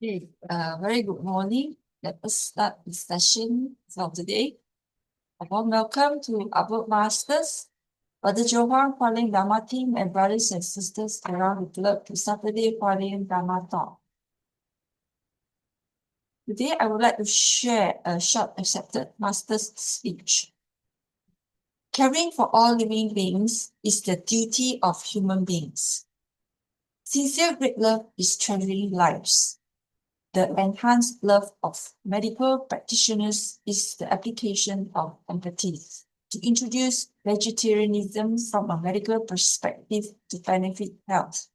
Okay, very good morning. Let us start the session for today. A warm welcome to our masters, Brother Huang, Hualien Dharma team, and brothers and sisters around the globe to Saturday Hualien Dharma talk. Today, I would like to share a short accepted master's speech. Caring for all living beings is the duty of human beings. Sincere great love is treasuring lives. The enhanced love of medical practitioners is the application of empathy to introduce vegetarianism from a medical perspective to benefit health,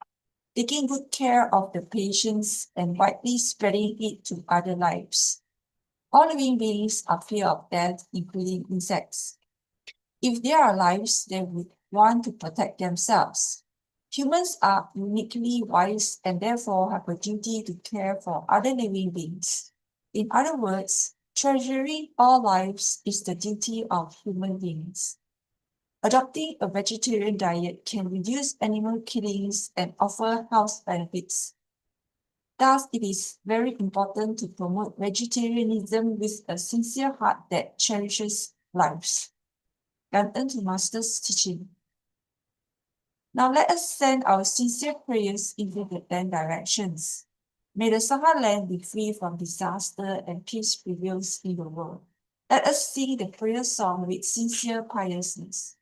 taking good care of the patients and widely spreading it to other lives. All living beings are fear of death, including insects. If they are lives, they would want to protect themselves. Humans are uniquely wise and therefore have a duty to care for other living beings. In other words, treasuring all lives is the duty of human beings. Adopting a vegetarian diet can reduce animal killings and offer health benefits. Thus, it is very important to promote vegetarianism with a sincere heart that cherishes lives. 感恩to Master's teaching. Now let us send our sincere prayers into the 10 directions. May the Sahara land be free from disaster and peace prevails in the world. Let us sing the prayer song with sincere piousness.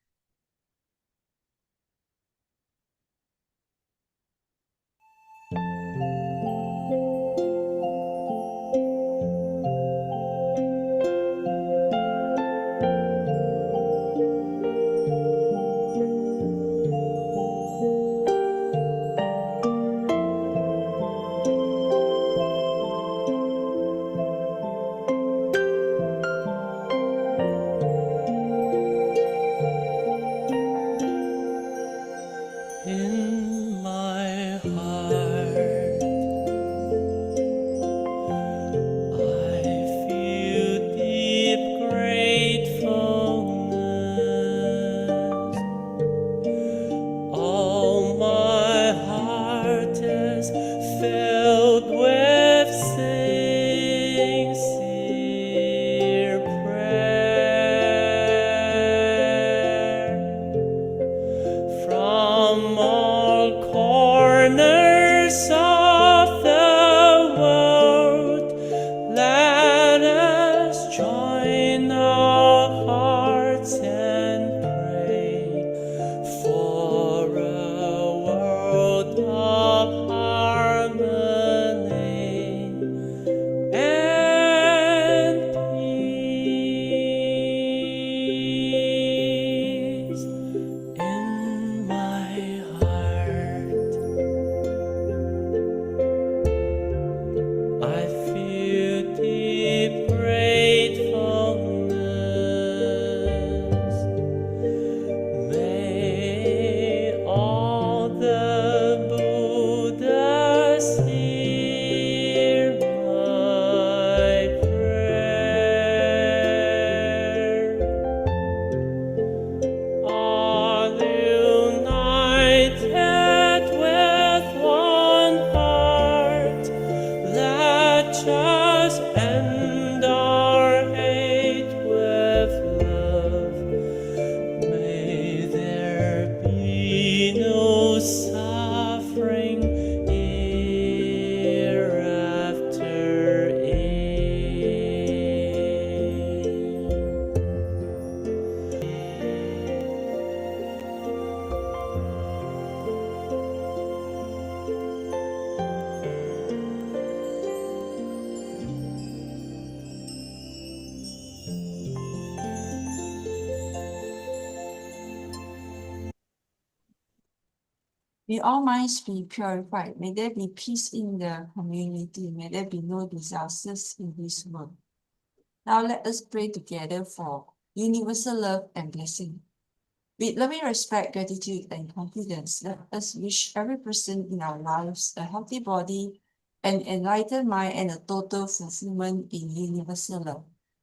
In my heart, I feel deep gratefulness. All my heart is filled with sincere prayer. From all corners of the world, let us join our hearts and pray for a world of harmony and peace. In my heart, I feel deep gratefulness. May all the Buddhas hear my prayer. All united with one heart, let us end our hate with love. May there be no suffering hereafter. May all minds be purified. May there be peace in the community. May there be no disasters in this world. Now let us pray together for universal love and blessing. With loving respect, gratitude, and confidence, let us wish every person in our lives a healthy body, an enlightened mind, and a total fulfillment in universal love.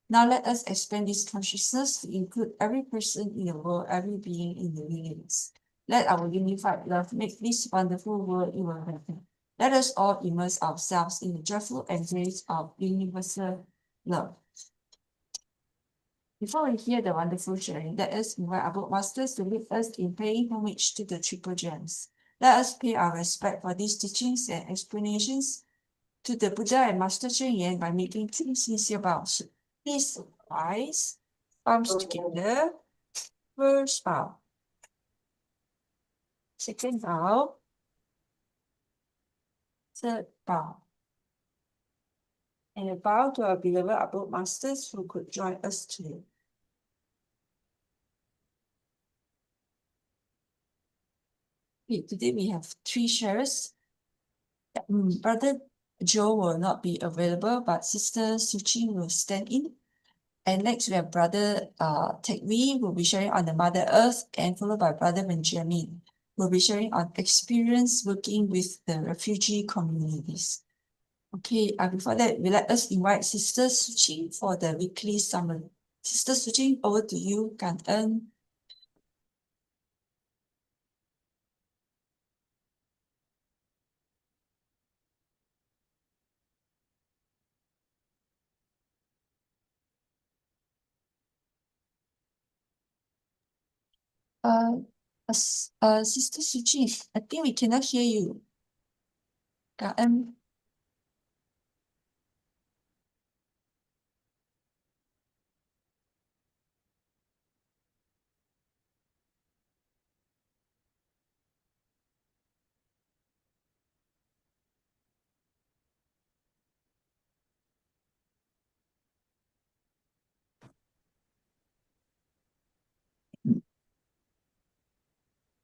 Now let us expand this consciousness to include every person in the world, every being in the universe. Let our unified love make this wonderful world even better. Let us all immerse ourselves in the joyful embrace of universal love. Before we hear the wonderful sharing, let us invite our masters to lead us in paying homage to the triple gems. Let us pay our respect for these teachings and explanations to the Buddha and Master Ching by making three sincere bows. Please rise, palms together. First bow. Second bow. Third bow. And a bow to our beloved Abode Masters who could join us today. Okay, today we have three sharers. Brother Joe will not be available, but Sister Ching will stand in. And next we have Brother Teck who will be sharing on the Mother Earth, and followed by Brother Benjamin, who will be sharing on experience working with the refugee communities. Okay, before that, we let us invite Sister Ching for the weekly summary. Sister Ching, over to you.感恩. Sister Ching, I think we cannot hear you. 感恩.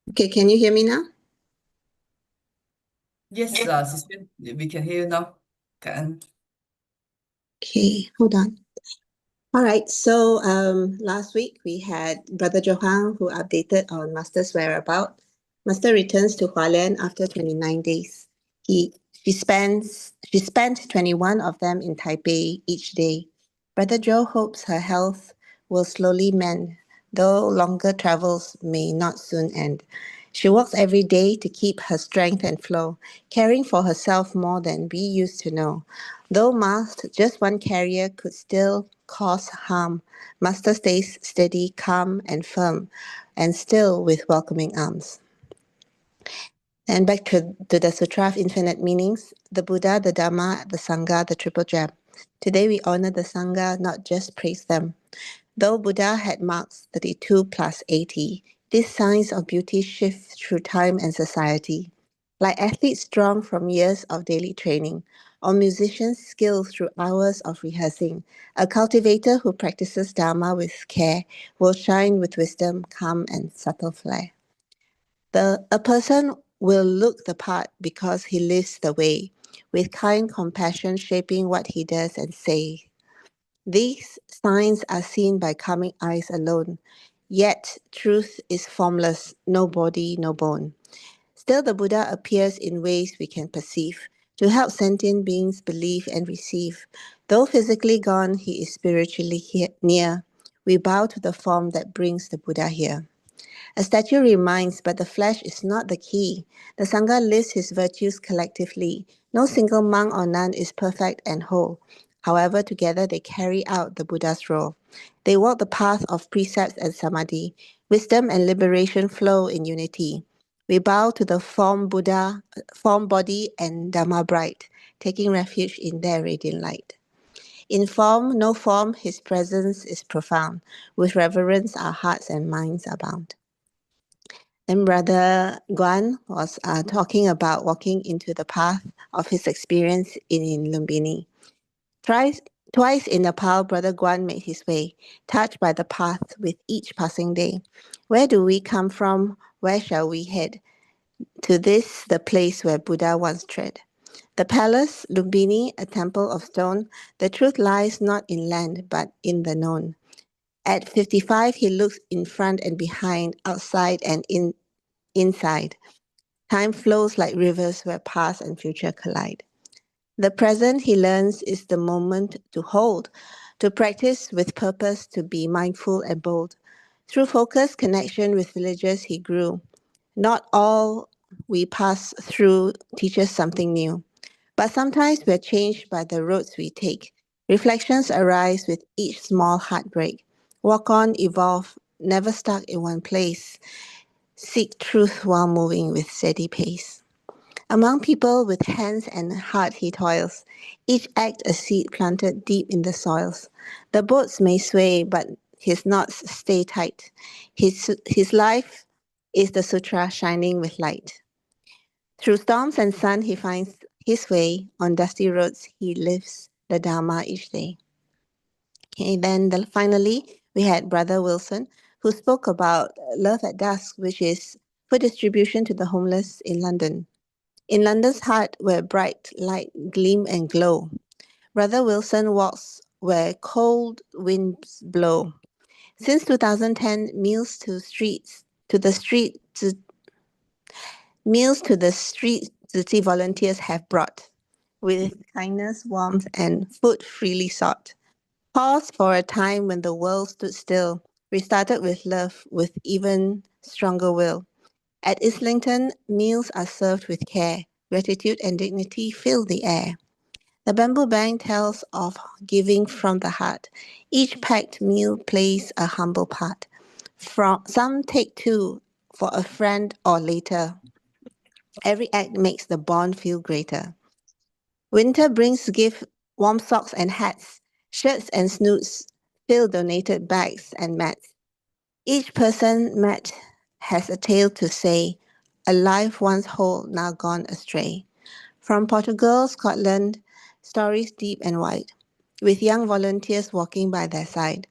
Okay, can you hear me now? Yes, sister, we can hear you now. Can. Okay, hold on. All right, so last week we had Brother Johan who updated on Master's whereabouts. Master returns to Hualien after 29 days. She spent 21 of them in Taipei each day. Brother Joe hopes her health will slowly mend, though longer travels may not soon end. She walks every day to keep her strength and flow, caring for herself more than we used to know. Though masked, just one carrier could still cause harm. Master stays steady, calm, and firm, and still with welcoming arms. And back to the Sutra of Infinite Meanings, the Buddha, the Dharma, the Sangha, the Triple Gem. Today we honor the Sangha, not just praise them. Though Buddha had marks 32 plus 80, these signs of beauty shift through time and society. Like athletes strong from years of daily training, or musicians skilled through hours of rehearsing, a cultivator who practices Dharma with care will shine with wisdom, calm, and subtle flair. A person will look the part because he lives the way, with kind compassion shaping what he does and says. These signs are seen by coming eyes alone, yet truth is formless, no body, no bone. Still, the Buddha appears in ways we can perceive, to help sentient beings believe and receive. Though physically gone, he is spiritually near. We bow to the form that brings the Buddha here. A statue reminds, but the flesh is not the key. The Sangha lists his virtues collectively. No single monk or nun is perfect and whole. However, together they carry out the Buddha's role. They walk the path of precepts and samadhi. Wisdom and liberation flow in unity. We bow to the form Buddha, form body and Dharma bright, taking refuge in their radiant light. In form, no form, his presence is profound. With reverence, our hearts and minds are bound. Then Brother Guan was talking about walking into the path of his experience in Lumbini. Twice in Nepal, Brother Guan made his way, touched by the path with each passing day. Where do we come from? Where shall we head? To this, the place where Buddha once tread. The palace, Lumbini, a temple of stone, the truth lies not in land, but in the known. At 55, he looks in front and behind, outside and inside. Time flows like rivers where past and future collide. The present, he learns, is the moment to hold, to practice with purpose, to be mindful and bold. Through focused connection with villagers, he grew. Not all we pass through teach us something new. But sometimes we're changed by the roads we take. Reflections arise with each small heartbreak. Walk on, evolve, never stuck in one place. Seek truth while moving with steady pace. Among people with hands and heart he toils, each act a seed planted deep in the soils. The boats may sway, but his knots stay tight. His life is the sutra shining with light. Through storms and sun he finds his way. On dusty roads he lives the Dharma each day. Okay, then finally we had Brother Wilson, who spoke about Love at Dusk, which is food distribution to the homeless in London. In London's heart, where bright light gleam and glow, Brother Wilson walks where cold winds blow. Since 2010, meals to the street city volunteers have brought, with kindness, warmth, and food freely sought. Pause for a time when the world stood still. We started with love, with even stronger will. At Islington, meals are served with care. Gratitude and dignity fill the air. The bamboo bank tells of giving from the heart. Each packed meal plays a humble part. Some take two for a friend or later. Every act makes the bond feel greater. Winter brings gift, warm socks and hats, shirts and snoots, fill donated bags and mats. Each person met has a tale to say, a life once whole, now gone astray. From Portugal, Scotland, stories deep and wide, with young volunteers walking by their side.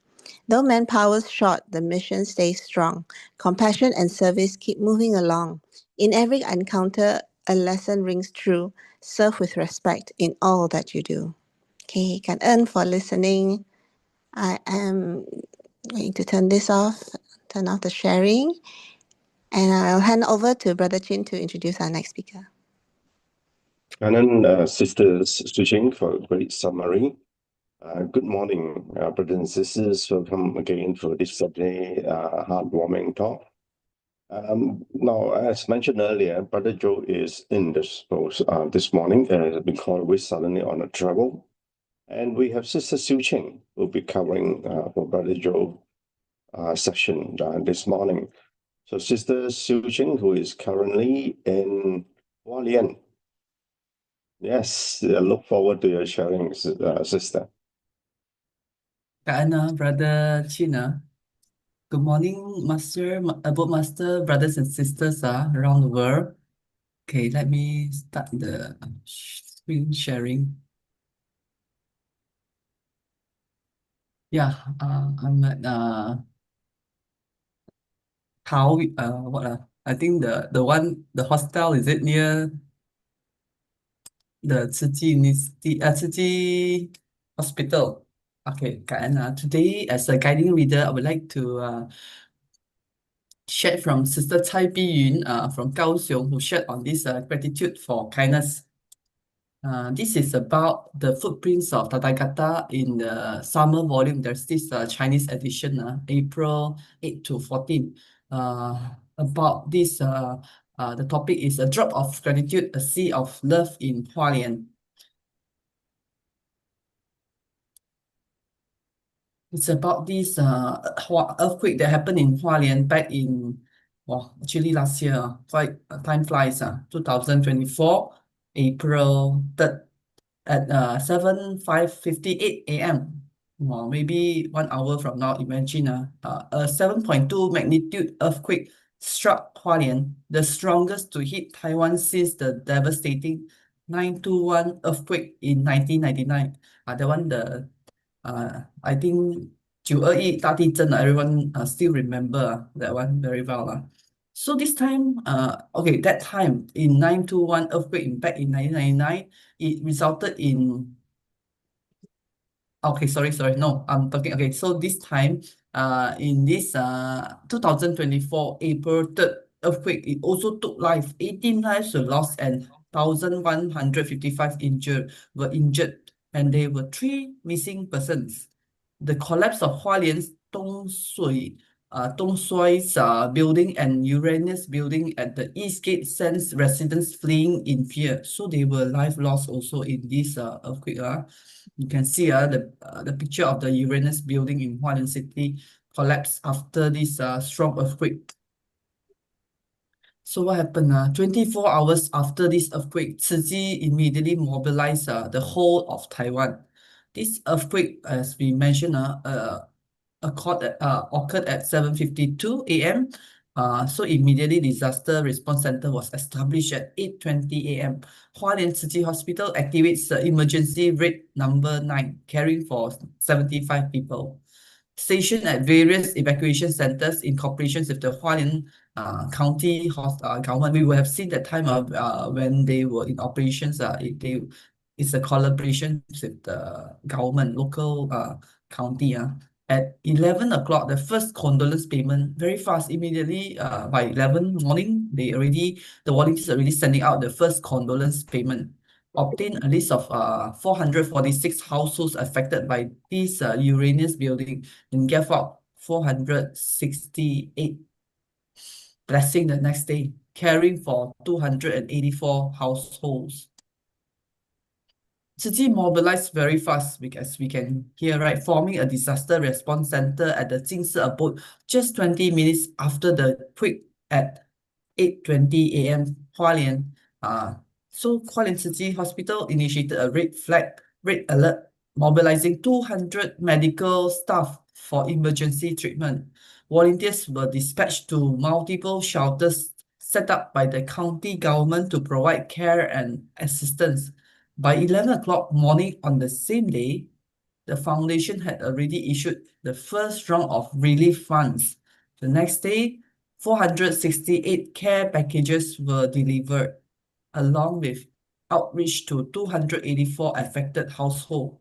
Though manpower's short, the mission stays strong. Compassion and service keep moving along. In every encounter, a lesson rings true. Serve with respect in all that you do. Okay, 感恩 for listening. I am going to turn off the sharing, and I'll hand over to Brother Chin to introduce our next speaker. And then Sister Ching for a great summary. Good morning, brothers and sisters. Welcome again for this Saturday heartwarming talk. Now, as mentioned earlier, Brother Joe is indisposed this morning because we're suddenly on a travel. And we have Sister Siu Ching who will be covering for Brother Joe session this morning. So Sister Siu Ching, who is currently in Hualien. Yes, I look forward to your sharing, sister. Brother China. Good morning, both master, brothers and sisters around the world. Okay, let me start the screen sharing. Yeah, I'm at I think the hostel, is it near the Tzu Hospital? Okay, today as a guiding reader, I would like to shared from Sister Cai Biyun from Kaohsiung, who shared on this gratitude for kindness. This is about the footprints of Tathagata in the summer volume. There's this Chinese edition, April 8 to 14. About this, the topic is a drop of gratitude, a sea of love in Hualien. It's about this earthquake that happened in Hualien back in, actually last year, time flies, 2024, April 3rd at 7:58 a.m. Well, maybe 1 hour from now, imagine a 7.2 magnitude earthquake struck Hualien, the strongest to hit Taiwan since the devastating 921 earthquake in 1999. That one, I think 921大地震, everyone still remember that one very well. So this time, that time in 921 earthquake back in 1999, it resulted in, no, I'm talking, so this time, in this 2024 April 3rd earthquake, it also took life. 18 lives were lost and 1,155 were injured, and there were 3 missing persons. The collapse of Hualien's Dongshui Tong Sui's building and Uranus building at the East Gate sends residents fleeing in fear. So they were life lost also in this earthquake. You can see the picture of the Uranus building in Hualien City collapsed after this strong earthquake. So what happened? 24 hours after this earthquake, Tzu immediately mobilized the whole of Taiwan. This earthquake, as we mentioned, occurred at 7:52 a.m. So immediately disaster response center was established at 8:20 a.m. Hualien City Hospital activates the emergency rate number 9, caring for 75 people. Stationed at various evacuation centers in cooperation with the Hualien County government. We will have seen that time of when they were in operations. It's a collaboration with the government, local county. At 11 o'clock, the first condolence payment, very fast, immediately by 11 morning, the volunteers are already sending out the first condolence payment. Obtain a list of 446 households affected by this Uranus building and gave out 468 blessing the next day, caring for 284 households. Tzu mobilized very fast, as we can hear, right, forming a disaster response center at the Jingsi abode just 20 minutes after the quake at 8:20 a.m. Hualien. So Hualien Tzu Hospital initiated a red alert, mobilizing 200 medical staff for emergency treatment. Volunteers were dispatched to multiple shelters set up by the county government to provide care and assistance. By 11 o'clock morning on the same day, the foundation had already issued the first round of relief funds. The next day, 468 care packages were delivered, along with outreach to 284 affected households.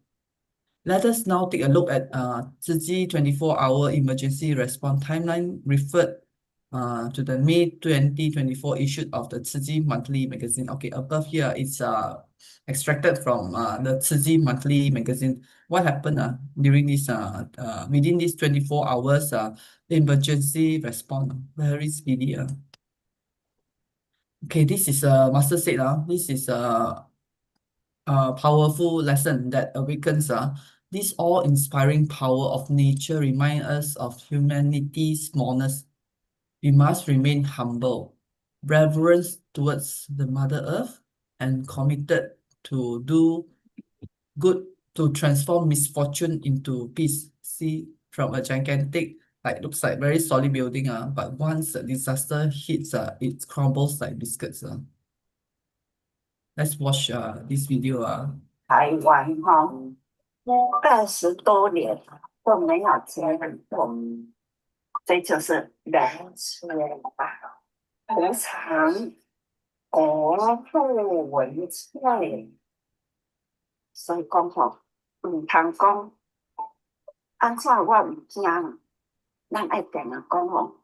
Let us now take a look at Tzu 24-hour emergency response timeline referred to the May 2024 issue of the Tzu Monthly Magazine. Okay, above here it's extracted from the Tzu Monthly Magazine. What happened during this within these 24 hours emergency response? Very speedy. Okay, this is Master said this is a powerful lesson that awakens this awe-inspiring power of nature remind us of humanity's smallness. We must remain humble, reverence towards the Mother Earth, and committed to do good to transform misfortune into peace. See, from a gigantic, looks like very solid building, but once a disaster hits, it crumbles like biscuits. Let's watch this video. 台湾20多年都没有这样过，这就是人权吧，无偿国富民粹。所以讲吼，唔通讲安怎我唔惊，咱爱定定讲吼，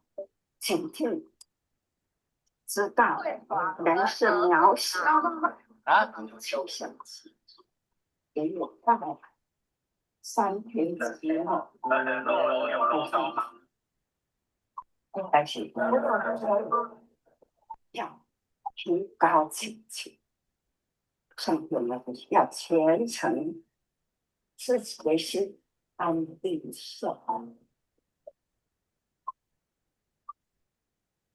请听，知道人是渺小，就像给我带来3天之后，但是要提高警惕，上天呢要虔诚，自己的心安定下来。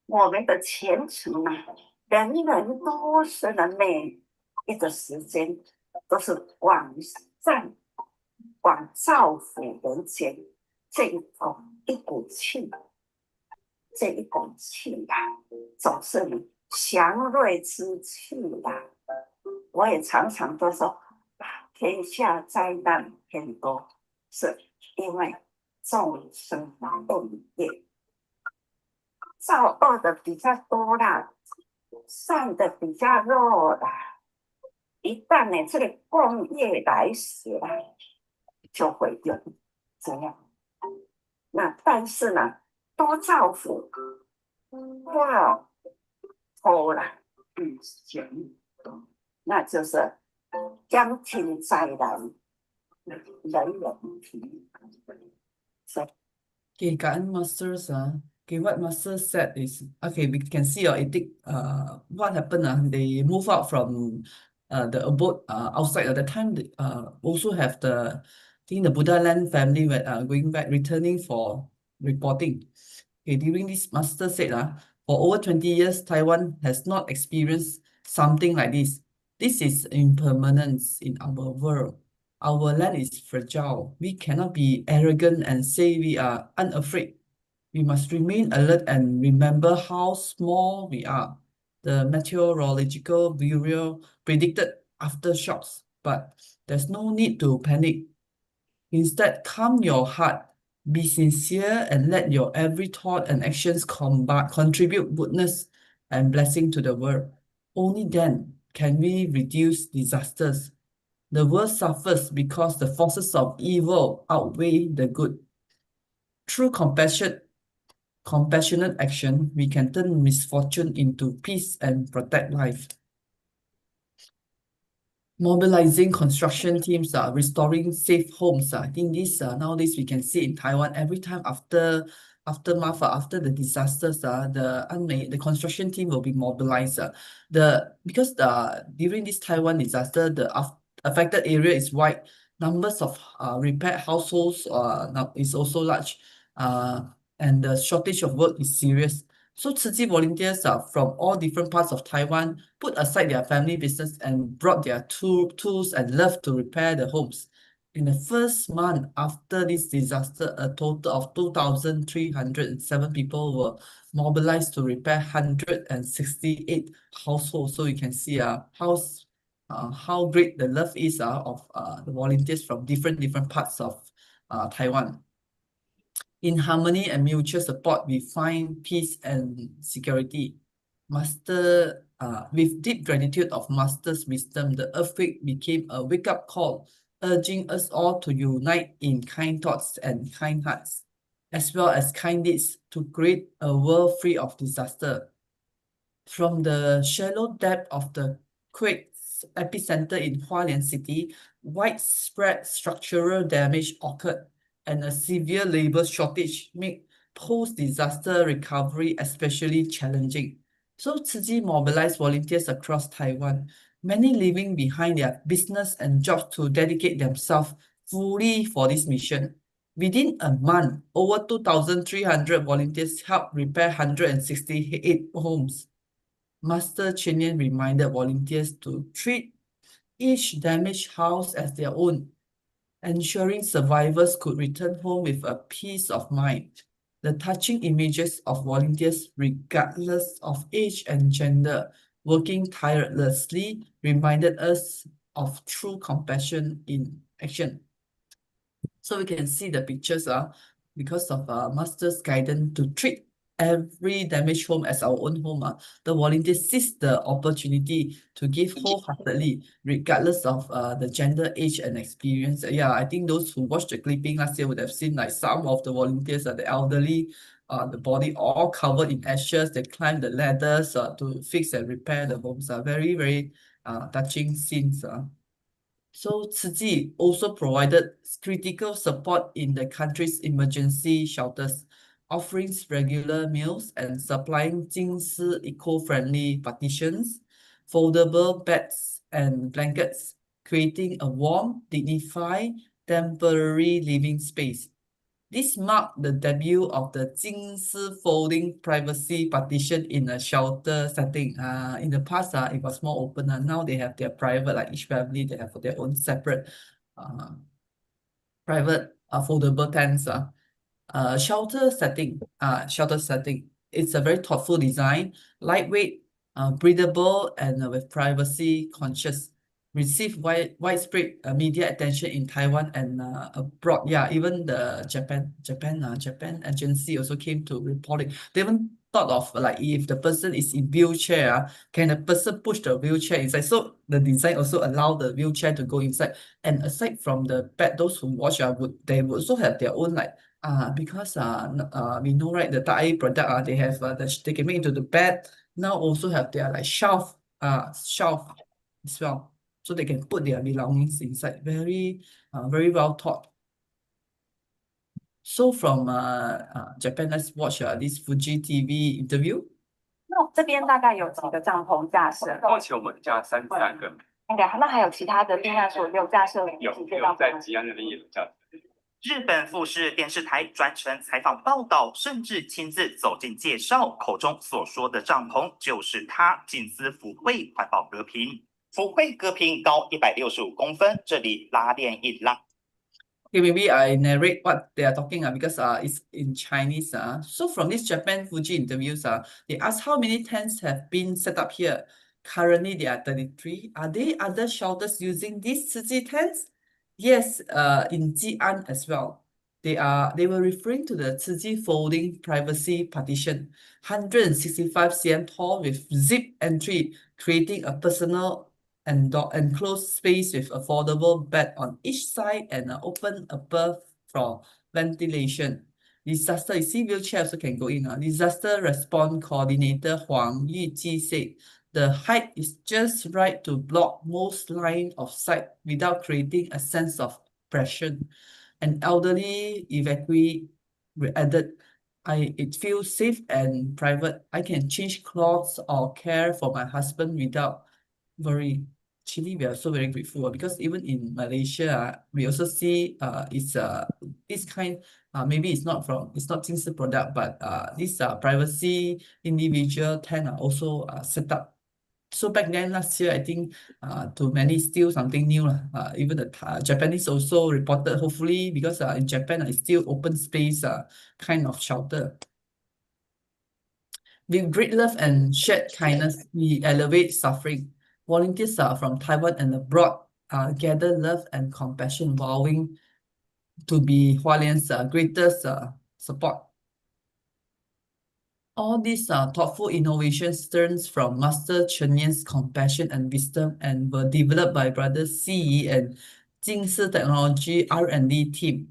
我们的虔诚啊，人人都是的每一个时间都是广善、广造福人间这一股气，这一股气啊，总是祥瑞之气啊。我也常常都说，天下灾难很多，是因为众生共业。造恶的比较多啦，善的比较弱啦。一旦呢，这个共业来袭啦，就会有这样。那但是呢，多造福，哇，好啦，行，那就是将天灾难，人人平。所以 Okay, Garden Masters, okay, what Master said is, okay, we can see what happened, they move out from the abode outside at the time, they, also have the, I think the Buddha land family were going back, returning for reporting. Okay, during this Master said, for over 20 years, Taiwan has not experienced something like this. This is impermanence in our world. Our land is fragile. We cannot be arrogant and say we are unafraid. We must remain alert and remember how small we are. The Meteorological Bureau predicted aftershocks, but there's no need to panic. Instead, calm your heart, be sincere, and let your every thought and actions contribute goodness and blessing to the world. Only then can we reduce disasters. The world suffers because the forces of evil outweigh the good. Through compassionate action, we can turn misfortune into peace and protect life. Mobilizing construction teams, restoring safe homes. I think this nowadays we can see in Taiwan every time after after the disasters, the construction team will be mobilized. Because during this Taiwan disaster, the affected area is wide. Numbers of repaired households now is also large, and the shortage of work is serious. So Tzu Chi volunteers from all different parts of Taiwan put aside their family business and brought their tools and love to repair the homes. In the first month after this disaster, a total of 2,307 people were mobilized to repair 168 households. So you can see how great the love is of the volunteers from different parts of Taiwan. In harmony and mutual support, we find peace and security. With deep gratitude of Master's wisdom, the earthquake became a wake-up call, urging us all to unite in kind thoughts and kind hearts, as well as kind deeds to create a world free of disaster. From the shallow depth of the quake's epicenter in Hualien City, widespread structural damage occurred, and a severe labor shortage made post-disaster recovery especially challenging. So Tzu Chi mobilized volunteers across Taiwan, many leaving behind their business and jobs to dedicate themselves fully for this mission. Within a month, over 2,300 volunteers helped repair 168 homes. Master Ching reminded volunteers to treat each damaged house as their own, ensuring survivors could return home with a peace of mind. The touching images of volunteers, regardless of age and gender, working tirelessly, reminded us of true compassion in action. So we can see the pictures because of Master's guidance to treat every damaged home as our own home. The volunteers seized the opportunity to give wholeheartedly, regardless of the gender, age, and experience. Yeah, I think those who watched the clipping last year would have seen like some of the volunteers, the elderly, the body all covered in ashes. They climbed the ladders to fix and repair the homes. Very, very touching scenes. So Tzu Chi also provided critical support in the country's emergency shelters, offering regular meals and supplying Jingsi eco-friendly partitions, foldable beds and blankets, creating a warm, dignified, temporary living space. This marked the debut of the Jingsi folding privacy partition in a shelter setting. In the past, it was more open. Now they have their private, like each family, they have their own separate private foldable tents. Shelter setting. It's a very thoughtful design, lightweight, breathable, and with privacy conscious. Received widespread media attention in Taiwan and abroad. Yeah, even the Japan agency also came to report it. They even thought of like if the person is in wheelchair, can the person push the wheelchair inside? So the design also allow the wheelchair to go inside. And aside from the bed, those who watch they would also have their own like because we know right the Thai product they have they can make into the bed. Now also have their like shelf as well, so they can put their belongings inside. Very well thought. So from Japan, let's watch this Fuji TV interview. 那这边大概有几个帐篷架设？目前我们架3个，那还有其他的避难所有架设有几个帐在篷？吉安那边也有架。日本富士电视台专程采访报道，甚至亲自走进介绍，口中所说的帐篷就是它静思福慧环保隔屏。福慧隔屏高165公分，这里拉链一拉。Okay, maybe I narrate what they are talking because it's in Chinese. So from this Japan Fuji interviews, they ask how many tents have been set up here. Currently, there are 33. Are there other shelters using these Tzu tents? Yes, in Jian as well. They were referring to the Tzu folding privacy partition, 165 cm tall with zip entry, creating a personal and enclosed space with affordable bed on each side and an open above for ventilation. Disaster, you see wheelchair also can go in. Disaster response coordinator Huang said the height is just right to block most line of sight without creating a sense of pressure. An elderly evacuee added, it feels safe and private. I can change clothes or care for my husband without worry. Actually, we are so very grateful because even in Malaysia, we also see it's this kind maybe it's not Jingsi product, but this privacy individual tent are also set up. So back then last year, I think to many still something new. Even the Japanese also reported, hopefully, because in Japan it's still open space kind of shelter. With great love and shared kindness, we elevate suffering. Volunteers from Taiwan and abroad gather love and compassion, vowing to be Hualien's greatest support. All these thoughtful innovations stems from Master Chenyan's compassion and wisdom and were developed by brothers Si and Jingsi Technology R&D team,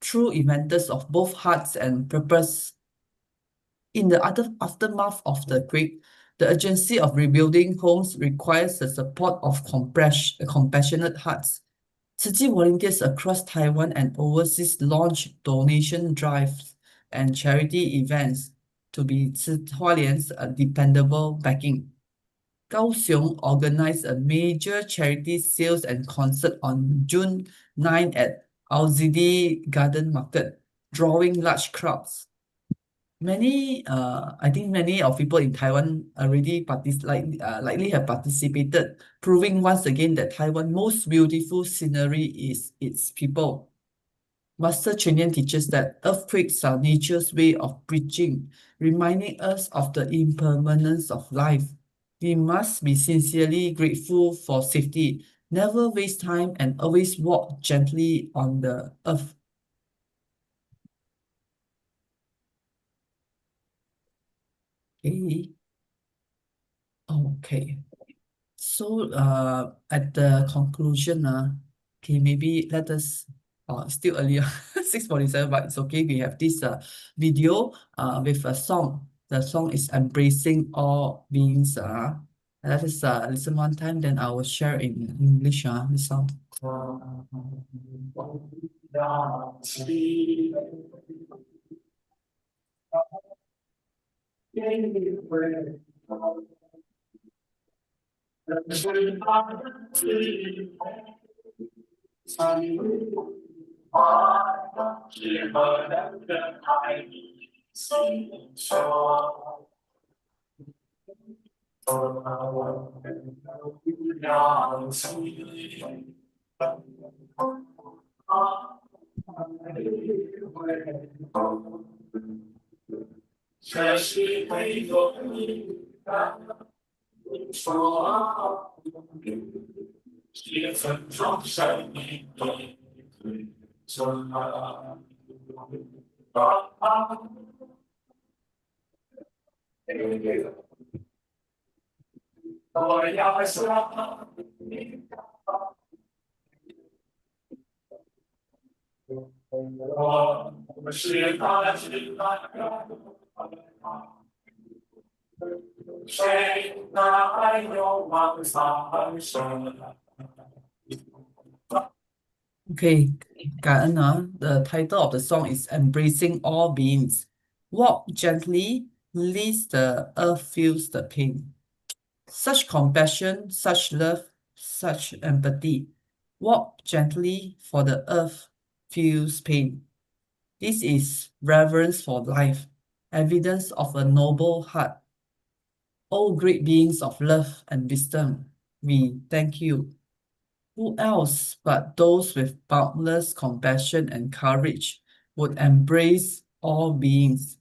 true inventors of both hearts and purpose. In the aftermath of the quake, the urgency of rebuilding homes requires the support of compassionate hearts. Tzu volunteers across Taiwan and overseas launch donation drives and charity events to be Hualien's dependable backing. Kaohsiung organized a major charity sales and concert on June 9 at Alzidi Garden Market, drawing large crowds. I think many of people in Taiwan already likely have participated, proving once again that Taiwan's most beautiful scenery is its people. Master Chenyan teaches that earthquakes are nature's way of preaching, reminding us of the impermanence of life. We must be sincerely grateful for safety, never waste time, and always walk gently on the earth. Okay. So at the conclusion, okay, maybe let us still earlier 6:47, but it's okay. We have this video with a song. The song is Embracing All Beings. Let us listen one time, then I will share in English the song. Okay, The title of the song is Embracing All Beings. Walk gently, lest the earth feels the pain. Such compassion, such love, such empathy. Walk gently, for the earth feels pain. This is reverence for life, evidence of a noble heart. O great beings of love and wisdom, we thank you. Who else but those with boundless compassion and courage would embrace all beings?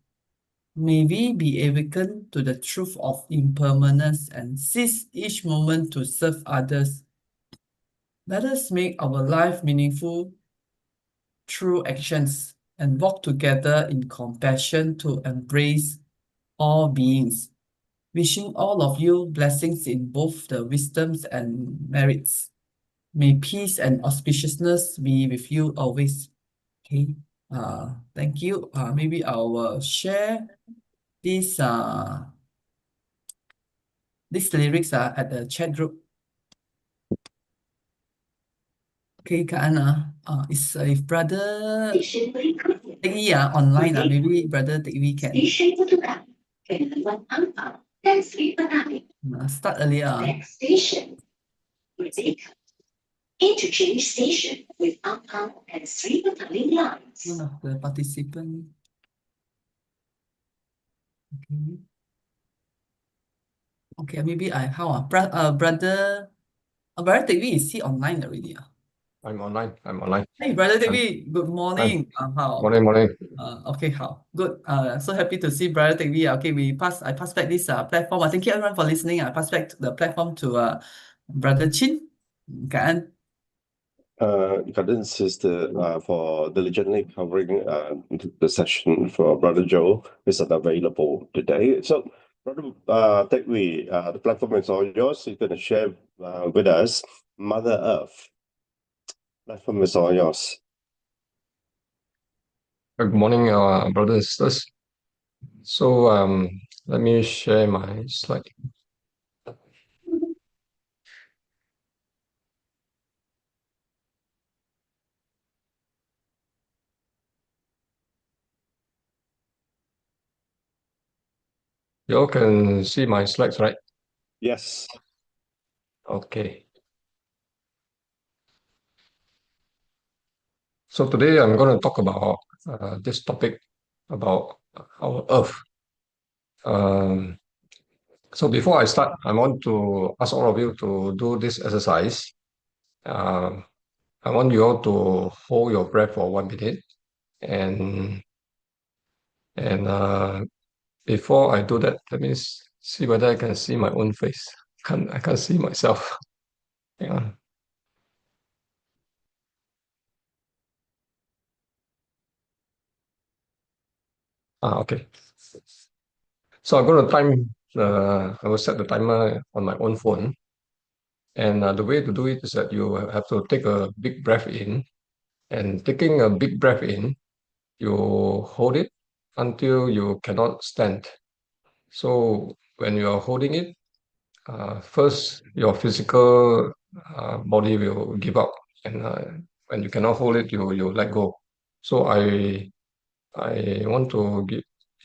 May we be awakened to the truth of impermanence and seize each moment to serve others. Let us make our life meaningful through actions and walk together in compassion to embrace all beings. Wishing all of you blessings in both the wisdoms and merits. May peace and auspiciousness be with you always. Okay. Thank you. Maybe I'll share these lyrics at the chat group. Okay, Kak Ana. Is if brother Teck online, maybe brother Teck can start earlier. Next station, interchange station with outbound and Sri Petaling lines. One of the participants. Okay. Okay, maybe brother Teck, is he online already? I'm online. Hey, brother Teck, good morning. How? Morning. Okay, how? Good. So happy to see brother Teck. Okay, I pass back this platform. Thank you everyone for listening. I pass back the platform to brother Chin. Kan? Garden sister for diligently covering the session for Brother Joe is unavailable today. So, Brother Teck, the platform is all yours. You're going to share with us Mother Earth. Platform is all yours. Good morning, brothers and sisters. So let me share my slide. You all can see my slides, right? Yes. Okay. So today I'm going to talk about this topic about our Earth. So before I start, I want to ask all of you to do this exercise. I want you all to hold your breath for 1 minute, and before I do that, let me see whether I can see my own face. I can't see myself. Hang on. Okay. So I'm going to I will set the timer on my own phone. And the way to do it is that you have to take a big breath in. And taking a big breath in, you hold it until you cannot stand. So when you are holding it, first your physical body will give up. And when you cannot hold it, you let go. So I want to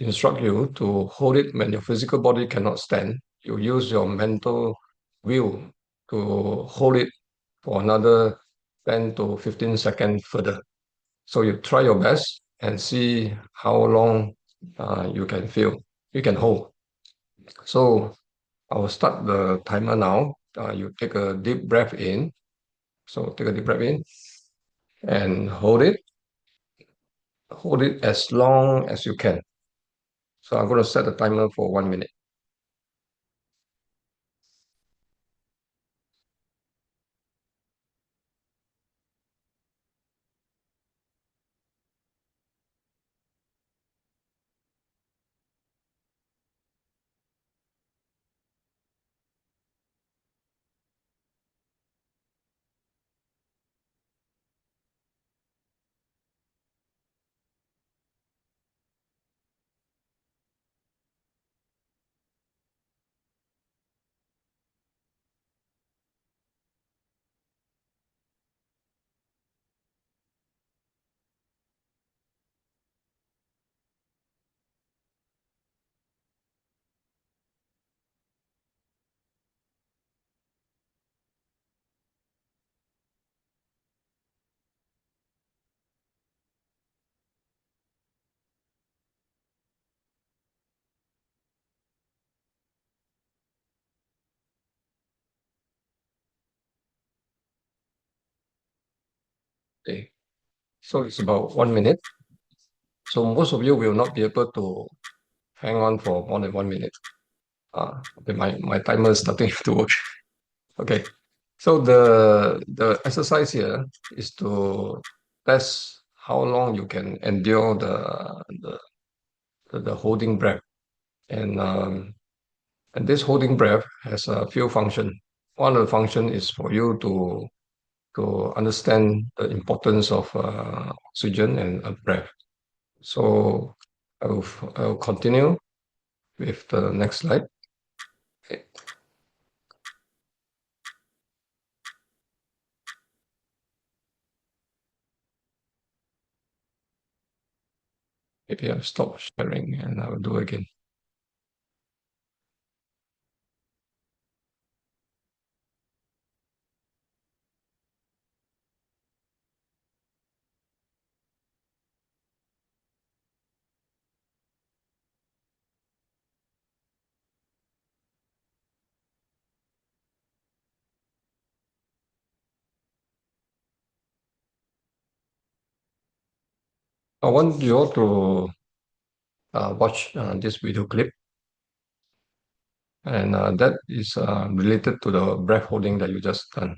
instruct you to hold it when your physical body cannot stand. You use your mental will to hold it for another 10 to 15 seconds further. So you try your best and see how long you can hold. So I will start the timer now. You take a deep breath in. So take a deep breath in and hold it. Hold it as long as you can. So I'm going to set the timer for 1 minute. So it's about 1 minute. So most of you will not be able to hang on for more than 1 minute. Okay, my timer is starting to work. Okay, so the exercise here is to test how long you can endure the holding breath, and this holding breath has a few functions. One of the function is for you to understand the importance of oxygen and breath. So I'll continue with the next slide. Okay. Maybe I'll stop sharing and I'll do again. I want you all to watch this video clip, and that is related to the breath holding that you just done.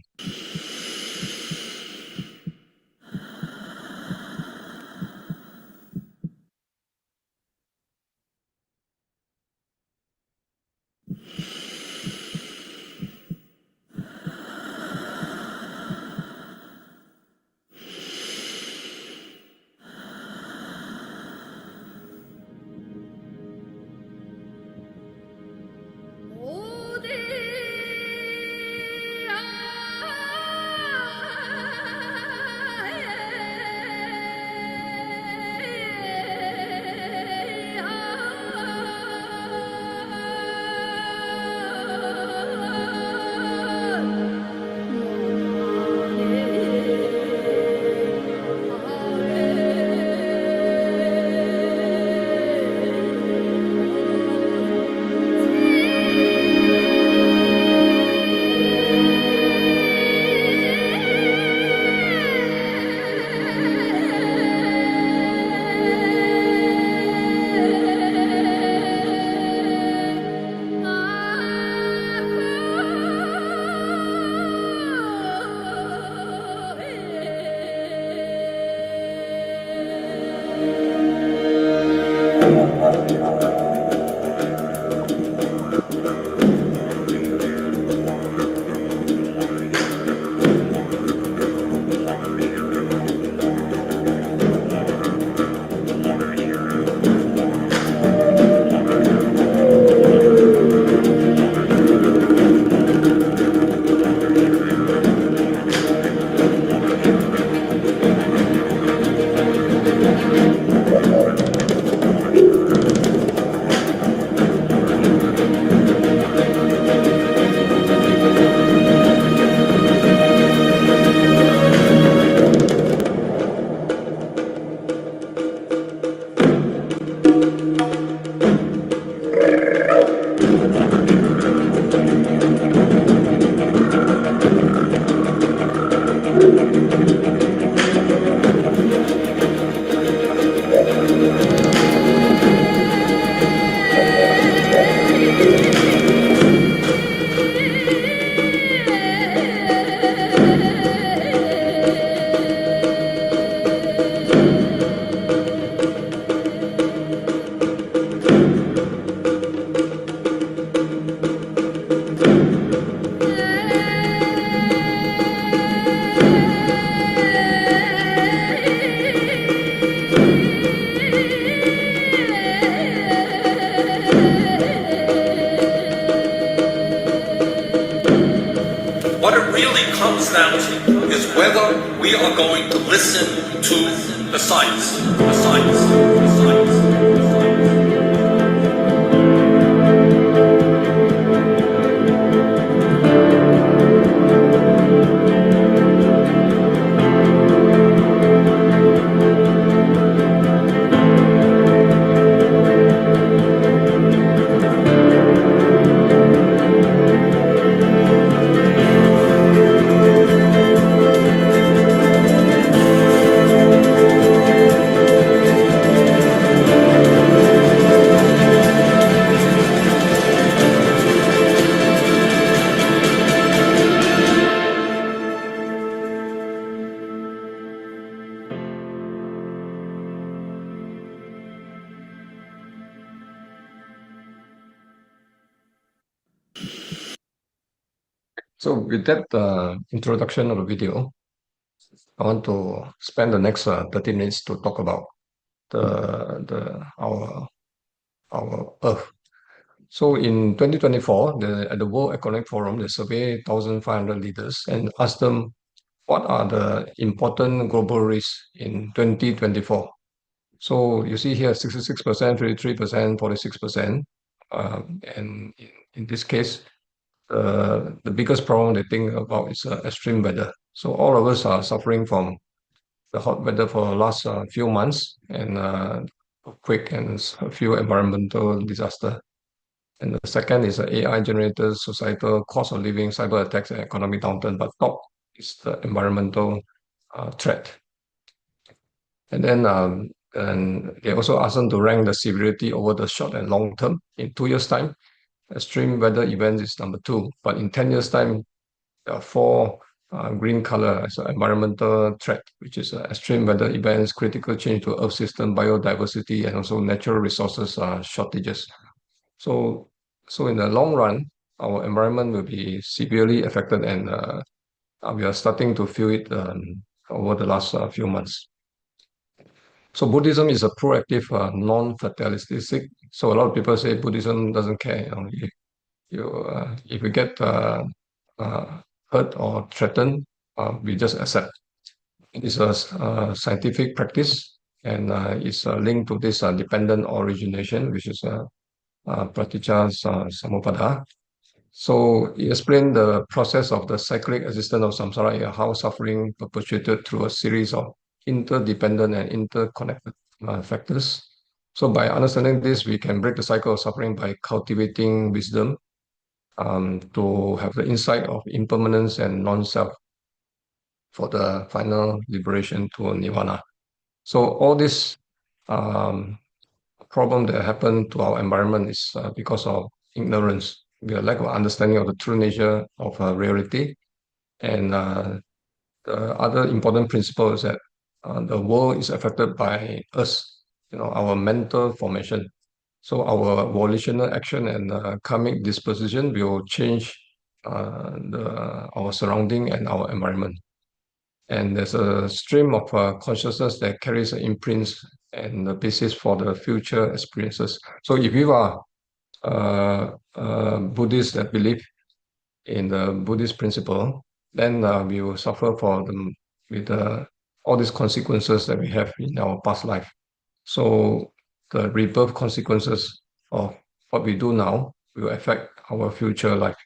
What it really comes down to is whether we are going to listen to the science. The science. The science. So with that introduction of the video, I want to spend the next 30 minutes to talk about our Earth. So in 2024, at the World Economic Forum, they surveyed 1,500 leaders and asked them what are the important global risks in 2024. So you see here 66%, 33%, 46%. And in this case, the biggest problem they think about is extreme weather. So all of us are suffering from the hot weather for the last few months and quick and a few environmental disaster. And the second is AI generated societal cost of living, cyber attacks, and economic downturn. But top is the environmental threat. And then and they also asked them to rank the severity over the short and long term. In 2 years' time, extreme weather events is number 2. But in 10 years' time, there are 4 green color as an environmental threat, which is extreme weather events, critical change to Earth system, biodiversity, and also natural resources shortages. So in the long run, our environment will be severely affected, and we are starting to feel it over the last few months. So Buddhism is a proactive, non-fatalistic. So a lot of people say Buddhism doesn't care. If you get hurt or threatened, we just accept. It's a scientific practice, and it's linked to this dependent origination, which is Praticca Samuppada. So it explains the process of the cyclic existence of samsara, how suffering perpetuated through a series of interdependent and interconnected factors. So by understanding this, we can break the cycle of suffering by cultivating wisdom to have the insight of impermanence and non-self for the final liberation to nirvana. So all this problem that happened to our environment is because of ignorance, the lack of understanding of the true nature of reality. And the other important principle is that the world is affected by us, our mental formation. So our volitional action and karmic disposition will change our surrounding and our environment. And there's a stream of consciousness that carries imprints and the basis for the future experiences. So if you are Buddhists that believe in the Buddhist principle, then we will suffer with all these consequences that we have in our past life. So the rebirth consequences of what we do now will affect our future life.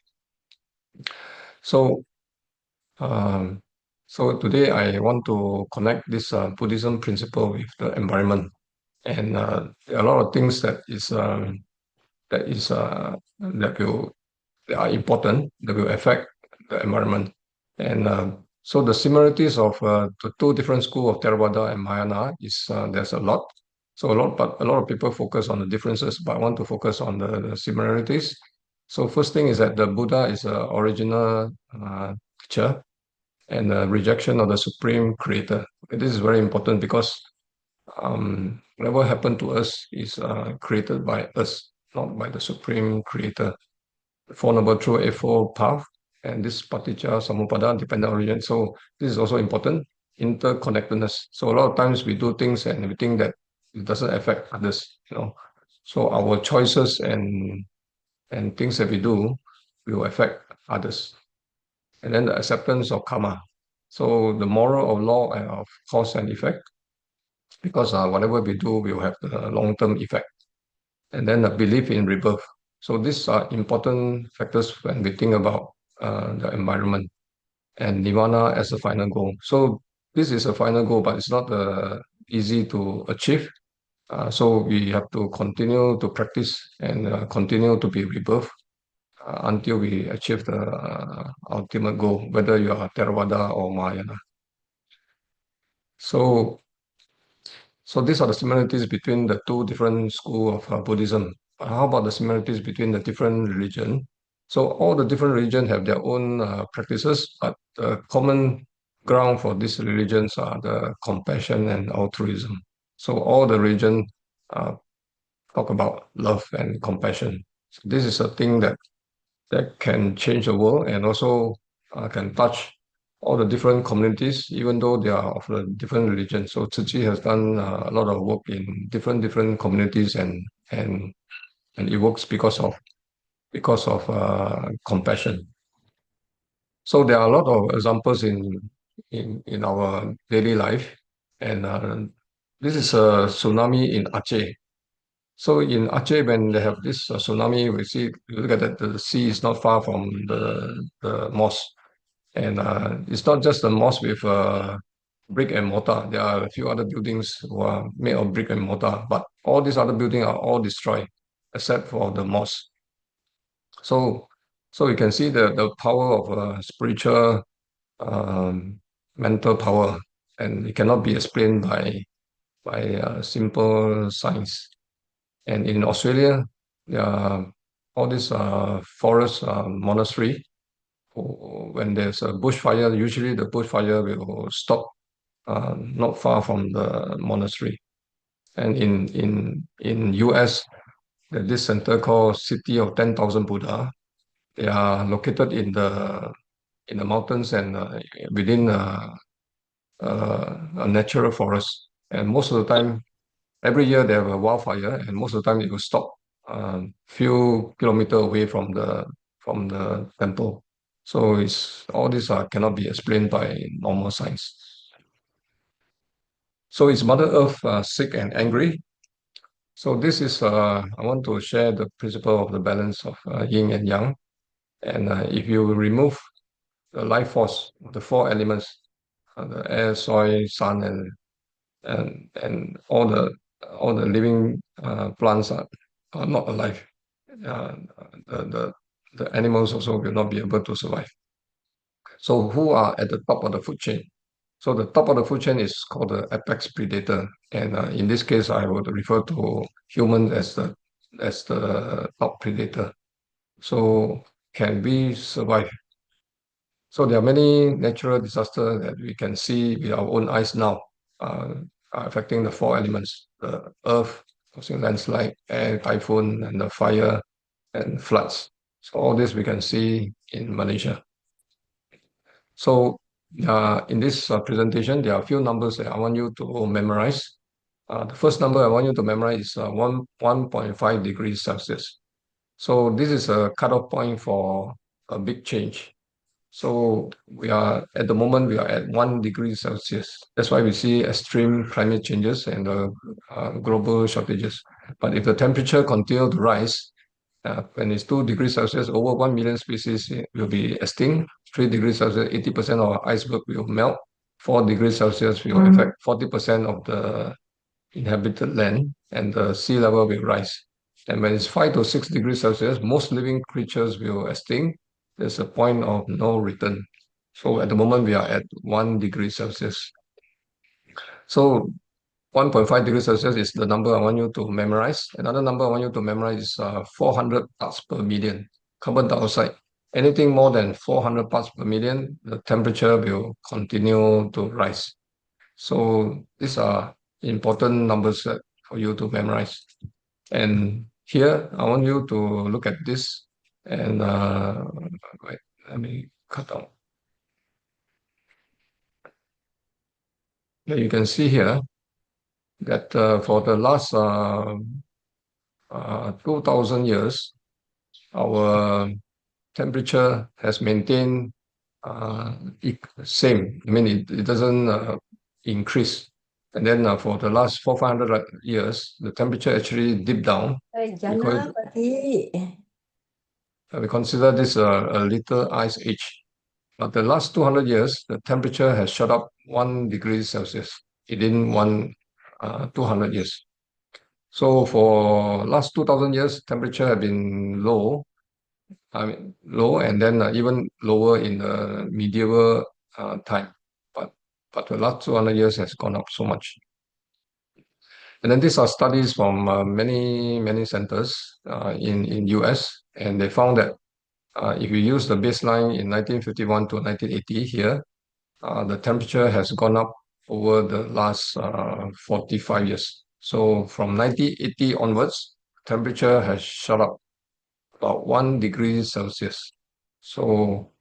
So today I want to connect this Buddhism principle with the environment, and there are a lot of things that are important that will affect the environment. And so the similarities of the 2 different schools of Theravada and Mahayana is there's a lot. So a lot of people focus on the differences, but I want to focus on the similarities. So first thing is that the Buddha is an original teacher and the rejection of the supreme creator. This is very important because whatever happened to us is created by us, not by the supreme creator. The Four Noble Truths, Eightfold Path, and this Paticca Samuppada, dependent origin. So this is also important, interconnectedness. So a lot of times we do things and we think that it doesn't affect others. So our choices and things that we do will affect others. And then the acceptance of karma. So the moral of law and of cause and effect, because whatever we do will have the long-term effect. And then the belief in rebirth. So these are important factors when we think about the environment and nirvana as a final goal. So this is a final goal, but it's not easy to achieve. So we have to continue to practice and continue to be rebirth until we achieve the ultimate goal, whether you are Theravada or Mahayana. So these are the similarities between the 2 different schools of Buddhism. How about the similarities between the different religions? So all the different religions have their own practices, but the common ground for these religions are the compassion and altruism. So all the religions talk about love and compassion. So this is a thing that can change the world, and also can touch all the different communities, even though they are of a different religion. So Tzu Chi has done a lot of work in different communities, and it works because of compassion. So there are a lot of examples in our daily life, and this is a tsunami in Aceh. So in Aceh, when they have this tsunami, we see, you look at that, the sea is not far from the mosque. And it's not just the mosque with brick and mortar. There are a few other buildings who are made of brick and mortar, but all these other buildings are all destroyed except for the mosque. So you can see the power of spiritual mental power, and it cannot be explained by simple science. And in Australia, there are all these forest monastery. When there's a bushfire, usually the bushfire will stop not far from the monastery. And in US, there's this center called City of 10,000 Buddha. They are located in the mountains and within a natural forest. And most of the time, every year they have a wildfire, and most of the time it will stop few kilometers away from the temple. So it's all these cannot be explained by normal science. So is Mother Earth sick and angry? So this is I want to share the principle of the balance of yin and yang. And if you remove the life force, the four elements, the air, soil, sun, and all the living plants are not alive. The animals also will not be able to survive. So who are at the top of the food chain? So the top of the food chain is called the apex predator, and in this case, I would refer to humans as the top predator. So can we survive? So there are many natural disasters that we can see with our own eyes now, affecting the four elements: the earth, causing landslide, air, typhoon, and the fire and floods. So all this we can see in Malaysia. So in this presentation, there are a few numbers that I want you to memorize. The first number I want you to memorize is 1.5 degrees Celsius. So this is a cutoff point for a big change. So at the moment, we are at 1 degree Celsius. That's why we see extreme climate changes and global shortages. But if the temperature continues to rise, when it's 2 degrees Celsius, over 1 million species will be extinct. 3 degrees Celsius, 80% of iceberg will melt. 4 degrees Celsius will affect 40% of the inhabited land, and the sea level will rise. And when it's 5 to 6 degrees Celsius, most living creatures will extinct. There's a point of no return. So at the moment, we are at 1 degree Celsius. So 1.5 degrees Celsius is the number I want you to memorize. Another number I want you to memorize is 400 parts per million carbon dioxide. Anything more than 400 parts per million, the temperature will continue to rise. So these are important numbers for you to memorize. And here, I want you to look at this. And wait, let me cut down. You can see here that for the last 2,000 years, our temperature has maintained same. I mean, it doesn't increase. And then for the last 400 years, the temperature actually dipped down. We consider this a little ice age. But the last 200 years, the temperature has shot up 1 degree Celsius within 200 years. So for last 2,000 years, temperature have been low. Low, and then even lower in the medieval time. But the last 200 years has gone up so much. And then these are studies from many centers in US, and they found that if you use the baseline in 1951 to 1980 here, the temperature has gone up over the last 45 years. So from 1980 onwards, temperature has shot up about 1 degree Celsius. So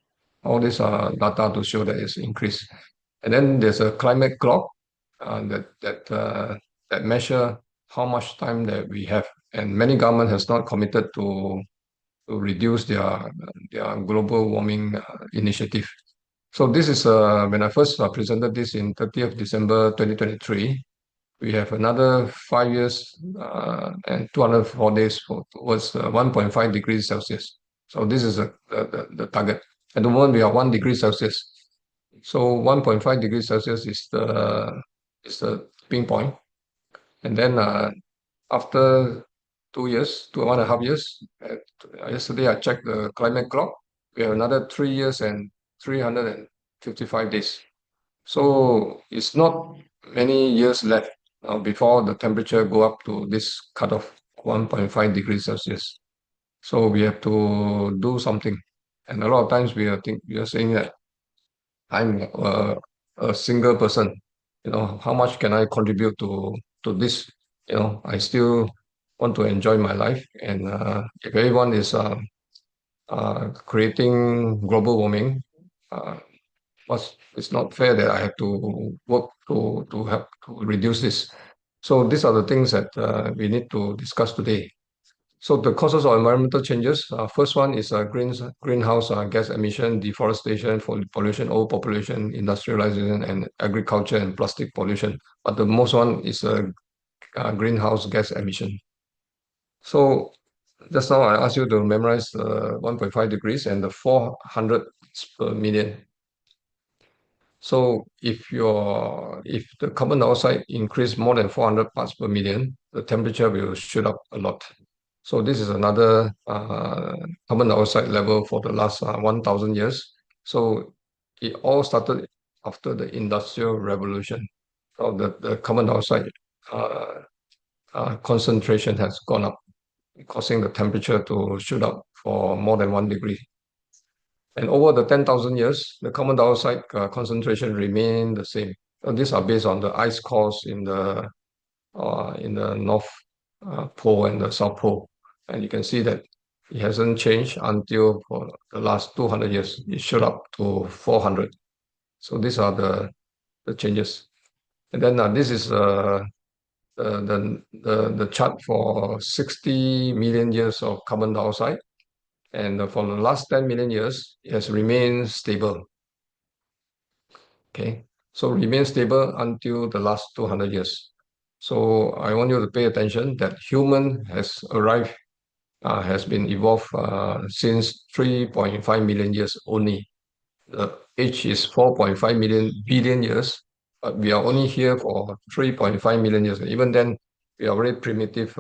all these are data to show that it's increased. And then there's a climate clock that measure how much time that we have. And many government has not committed to reduce their global warming initiative. So this is when I first presented this in 30th December 2023. We have another 5 years and 204 days towards 1.5 degrees Celsius. So this is the target. At the moment, we are 1 degree Celsius. So 1.5 degrees Celsius is the tipping point. And then after 2 years, 2.5 years, yesterday I checked the climate clock. We have another 3 years and 355 days. So it's not many years left before the temperature go up to this cutoff, 1.5 degrees Celsius. So we have to do something. And a lot of times we are saying that I'm a single person. How much can I contribute to this? I still want to enjoy my life. And if everyone is creating global warming, it's not fair that I have to work to help to reduce this. So these are the things that we need to discuss today. So the causes of environmental changes, first one is greenhouse gas emission, deforestation, pollution, overpopulation, industrialization, and agriculture and plastic pollution. But the most one is greenhouse gas emission. So just now I asked you to memorize 1.5 degrees and the 400 per million. So if the carbon dioxide increase more than 400 parts per million, the temperature will shoot up a lot. So this is another carbon dioxide level for the last 1,000 years. So it all started after the Industrial Revolution. So the carbon dioxide concentration has gone up, causing the temperature to shoot up for more than 1 degree. And over the 10,000 years, the carbon dioxide concentration remained the same. So these are based on the ice cores in the North Pole and the South Pole. And you can see that it hasn't changed until for the last 200 years. It shot up to 400. So these are the changes. And then this is the chart for 60 million years of carbon dioxide. And for the last 10 million years, it has remained stable. Okay, so remain stable until the last 200 years. So I want you to pay attention that human has arrived, has been evolved since 3.5 million years only. The age is 4.5 billion years, but we are only here for 3.5 million years. Even then, we are very primitive,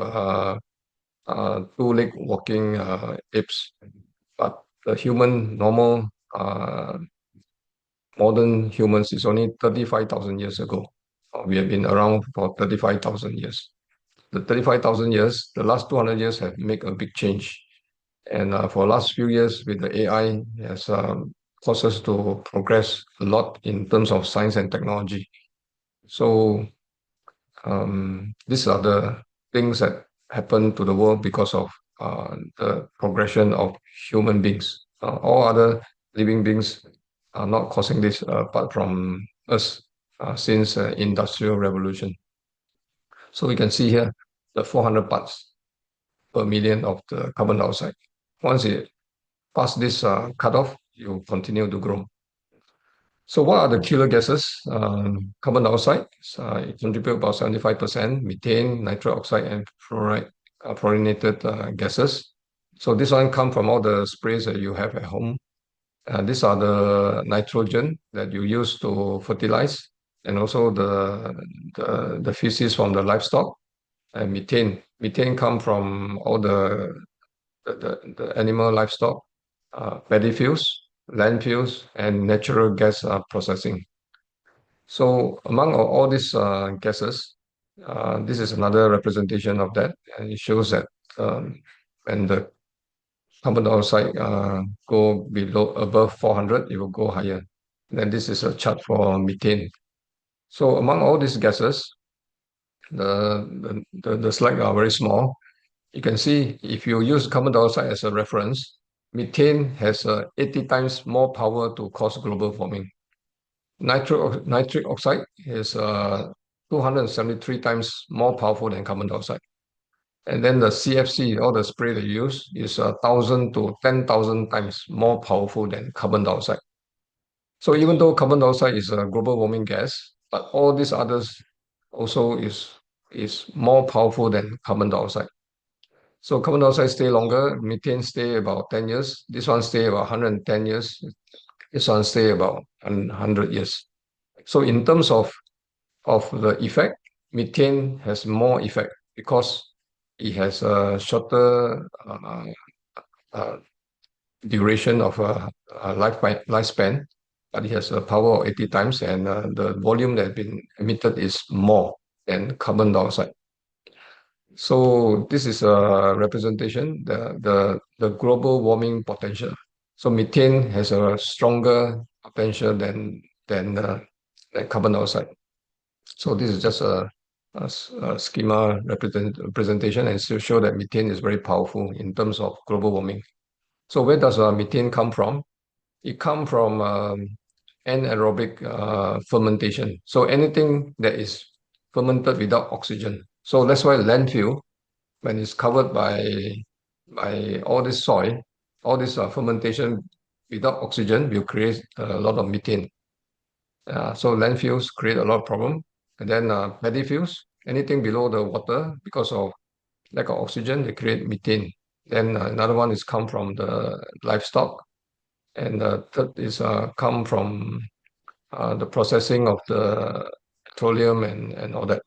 two-leg walking apes. But the normal modern humans is only 35,000 years ago. We have been around for 35,000 years. The 35,000 years, the last 200 years have made a big change. And for the last few years with the AI, has caused us to progress a lot in terms of science and technology. So these are the things that happen to the world because of the progression of human beings. All other living beings are not causing this apart from us since Industrial Revolution. So we can see here the 400 parts per million of the carbon dioxide. Once it passes this cutoff, you continue to grow. So what are the killer gases? Carbon dioxide, it contributes about 75%, methane, nitrous oxide, and fluorinated gases. So this one comes from all the sprays that you have at home. These are the nitrogen that you use to fertilize, and also the feces from the livestock. And methane come from all the animal livestock, paddy fields, landfills, and natural gas processing. So among all these gases, this is another representation of that, and it shows that when the carbon dioxide go above 400, it will go higher. Then this is a chart for methane. So among all these gases, the slide are very small. You can see if you use carbon dioxide as a reference, methane has 80 times more power to cause global warming. Nitric oxide is 273 times more powerful than carbon dioxide. And then the CFC, or the spray they use, is 1,000 to 10,000 times more powerful than carbon dioxide. So even though carbon dioxide is a global warming gas, but all these others also is more powerful than carbon dioxide. So carbon dioxide stay longer, methane stay about 10 years, this one stay about 110 years, this one stay about 100 years. So in terms of the effect, methane has more effect because it has a shorter duration of lifespan, but it has a power of 80 times, and the volume that has been emitted is more than carbon dioxide. So this is a representation, the global warming potential. So methane has a stronger potential than carbon dioxide. So this is just a schema representation, and to show that methane is very powerful in terms of global warming. So where does methane come from? It comes from anaerobic fermentation. So anything that is fermented without oxygen. So that's why landfill, when it's covered by all this soil, all this fermentation without oxygen will create a lot of methane. So landfills create a lot of problem. And then paddy fields, anything below the water, because of lack of oxygen, they create methane. Then another one is come from the livestock. And the third is come from the processing of the petroleum and all that,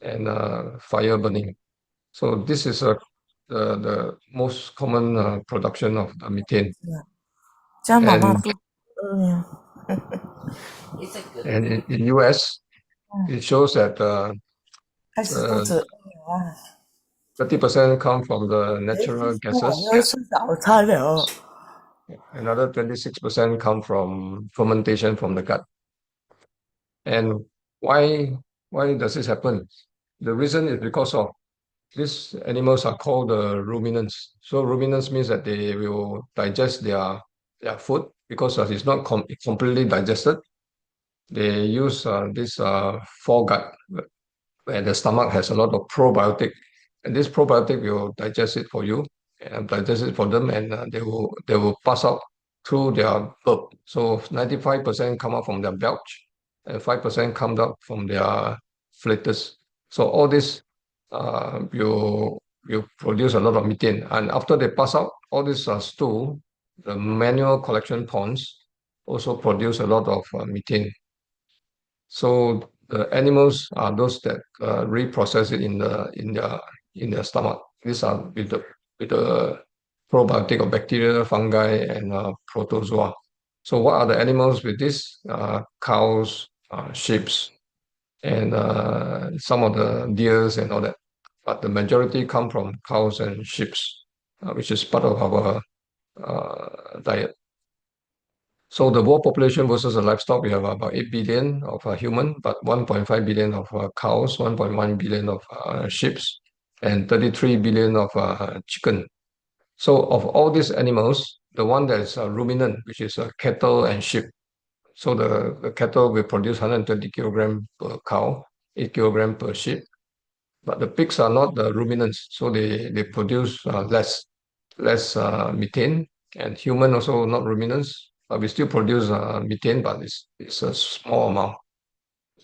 and fire burning. So this is the most common production of the methane. And in US, it shows that 30% come from the natural gases. Another 26% come from fermentation from the gut. And why does this happen? The reason is because of these animals are called ruminants. So ruminants means that they will digest their food because it's not completely digested. They use this foregut, where the stomach has a lot of probiotic, and this probiotic will digest it for you and digest it for them, and they will pass out through their burp. So 95% come out from their belch, and 5% comes out from their flatus. So all this will produce a lot of methane, and after they pass out, all this stool, the manual collection ponds also produce a lot of methane. So the animals are those that reprocess it in their stomach. These are with the probiotic of bacteria, fungi, and protozoa. So what are the animals with this? Cows, sheep, and some of the deers and all that. But the majority come from cows and sheep, which is part of our diet. So the world population versus the livestock, we have about 8 billion of human, but 1.5 billion of cows, 1.1 billion of sheep, and 33 billion of chicken. So of all these animals, the one that is ruminant, which is cattle and sheep. So the cattle will produce 120 kilogram per cow, 8 kilogram per sheep. But the pigs are not the ruminants, so they produce less methane, and human also not ruminants, but we still produce methane, but it's a small amount.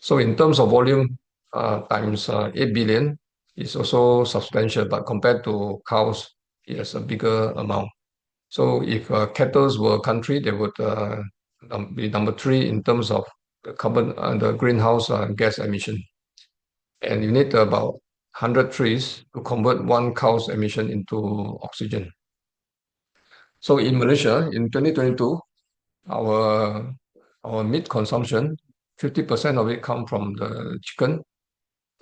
So in terms of volume, times 8 billion is also substantial, but compared to cows, it has a bigger amount. So if cattle were a country, they would be number 3 in terms of the carbon, the greenhouse gas emission. And you need about 100 trees to convert 1 cow's emission into oxygen. So in Malaysia, in 2022, our meat consumption, 50% of it come from the chicken,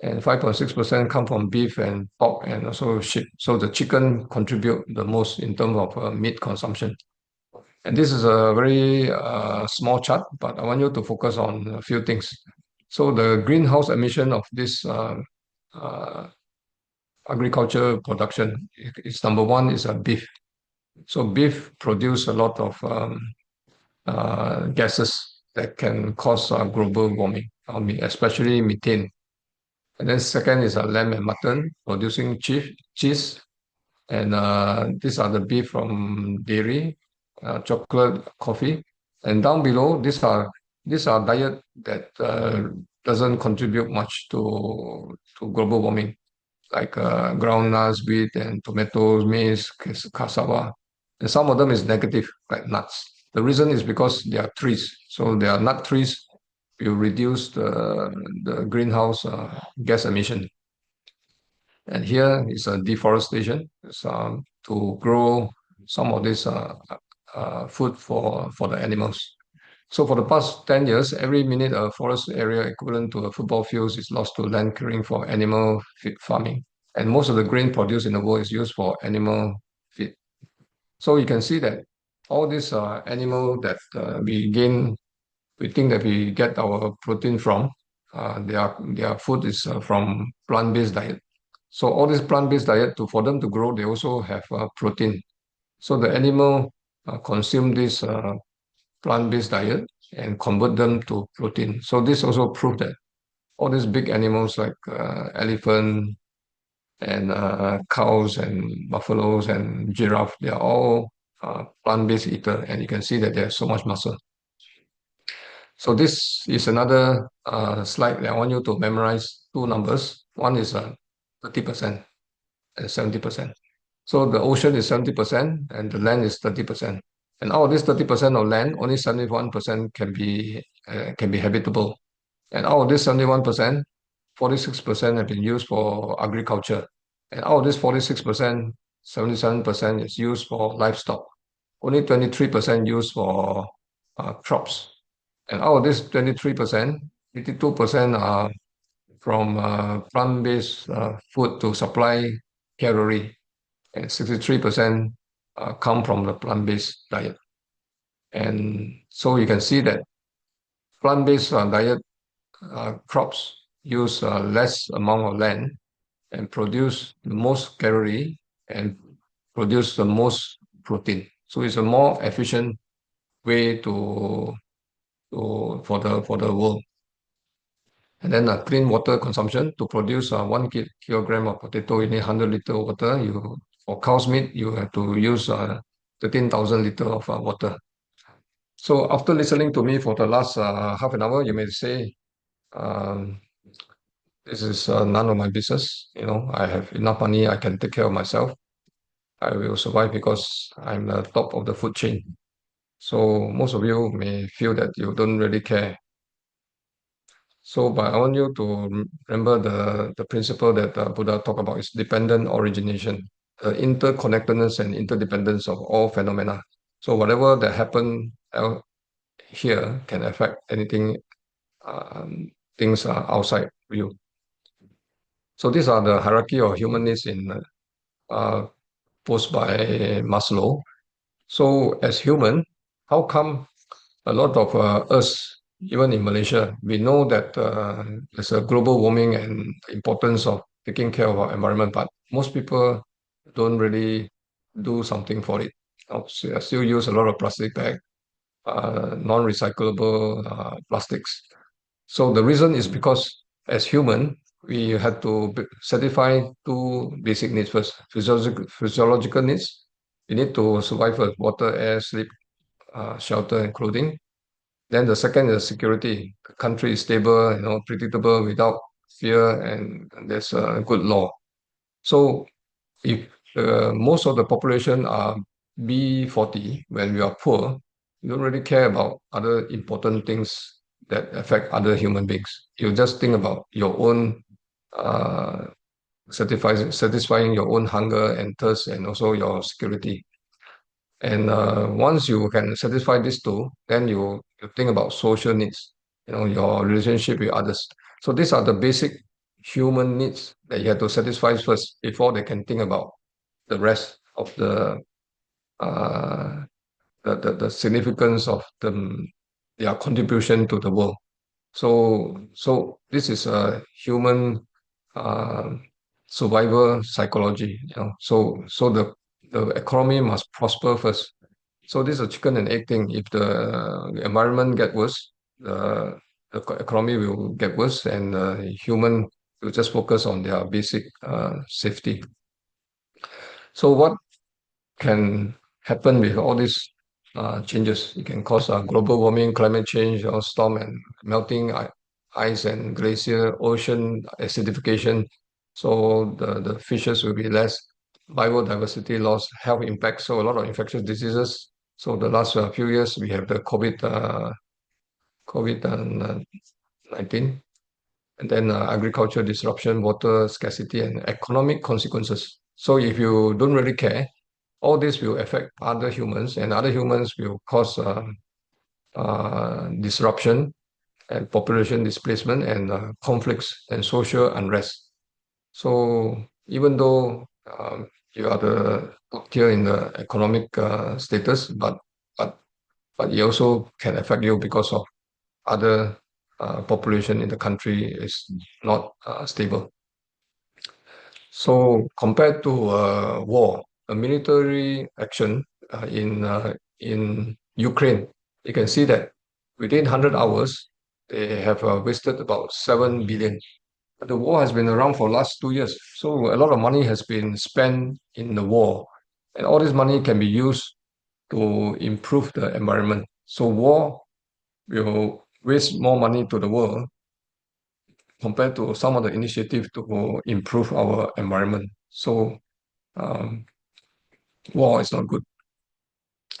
and 5.6% come from beef and pork and also sheep. So the chicken contribute the most in terms of meat consumption. And this is a very small chart, but I want you to focus on a few things. So the greenhouse emission of this agriculture production is number 1 is beef. So beef produce a lot of gases that can cause global warming, especially methane. And then second is lamb and mutton, producing cheese. And these are the beef from dairy, chocolate, coffee. And down below, these are diet that doesn't contribute much to global warming, like groundnuts, wheat, and tomatoes, maize, cassava. And some of them is negative, like nuts. The reason is because they are trees. So they are nut trees will reduce the greenhouse gas emission. And here is a deforestation. It's, to grow some of this food for the animals. So for the past 10 years, every minute a forest area equivalent to a football field is lost to land clearing for animal feed farming. And most of the grain produced in the world is used for animal feed. So you can see that all these animal that we think that we get our protein from, their food is from plant-based diet. So all this plant-based diet, for them to grow, they also have protein. So the animal consume this plant-based diet and convert them to protein. So this also proved that all these big animals like elephant and cows and buffaloes and giraffe, they are all plant-based eater, and you can see that they have so much muscle. So this is another slide that I want you to memorize two numbers. One is 30% and 70%. So the ocean is 70% and the land is 30%. And out of this 30% of land, only 71% can be habitable. And out of this 71%, 46% have been used for agriculture. And out of this 46%, 77% is used for livestock. Only 23% used for crops. And out of this 23%, 52% are from plant-based food to supply calorie, and 63% come from the plant-based diet. And so you can see that plant-based diet crops use less amount of land and produce the most calorie and produce the most protein. So it's a more efficient way for the world. And then clean water consumption. To produce 1 kilogram of potato, you need 100 liter water. For cow's meat, you have to use 13,000 liter of water. So after listening to me for the last half an hour, you may say, this is none of my business. I have enough money, I can take care of myself. I will survive because I'm the top of the food chain. So most of you may feel that you don't really care. So, but I want you to remember the principle that Buddha talked about is dependent origination, the interconnectedness and interdependence of all phenomena. So whatever that happen here can affect anything, things outside you. So these are the hierarchy of human needs posed by Maslow. So as human, how come a lot of us, even in Malaysia, we know that there's a global warming and the importance of taking care of our environment, but most people don't really do something for it. Still use a lot of plastic bag, non-recyclable plastics. So the reason is because as human, we had to satisfy two basic needs first. Physiological needs. We need to survive first: water, air, sleep, shelter, and clothing. Then the second is security. The country is stable, predictable, without fear, and there's a good law. So if most of the population are B40, when we are poor, you don't really care about other important things that affect other human beings. You just think about your own satisfying your own hunger and thirst, and also your security. And once you can satisfy these two, then you think about social needs, your relationship with others. So these are the basic human needs that you have to satisfy first before they can think about the rest of the significance of their contribution to the world. So this is a human survival psychology. So the economy must prosper first. So this is a chicken and egg thing. If the environment get worse, the economy will get worse, and human will just focus on their basic safety. So what can happen with all these changes? It can cause global warming, climate change, or storm and melting ice and glacier, ocean acidification. So the fishes will be less, biodiversity loss, health impact. So a lot of infectious diseases. So the last few years we have the COVID-19, and then agriculture disruption, water scarcity, and economic consequences. So if you don't really care, all this will affect other humans, and other humans will cause disruption and population displacement and conflicts and social unrest. So even though you are the top tier in the economic status, but it also can affect you because of other population in the country is not stable. So compared to war, a military action in Ukraine, you can see that within 100 hours, they have wasted about 7 billion. The war has been around for last 2 years, so a lot of money has been spent in the war, and all this money can be used to improve the environment. So war will waste more money to the world compared to some of the initiatives to improve our environment. So war is not good.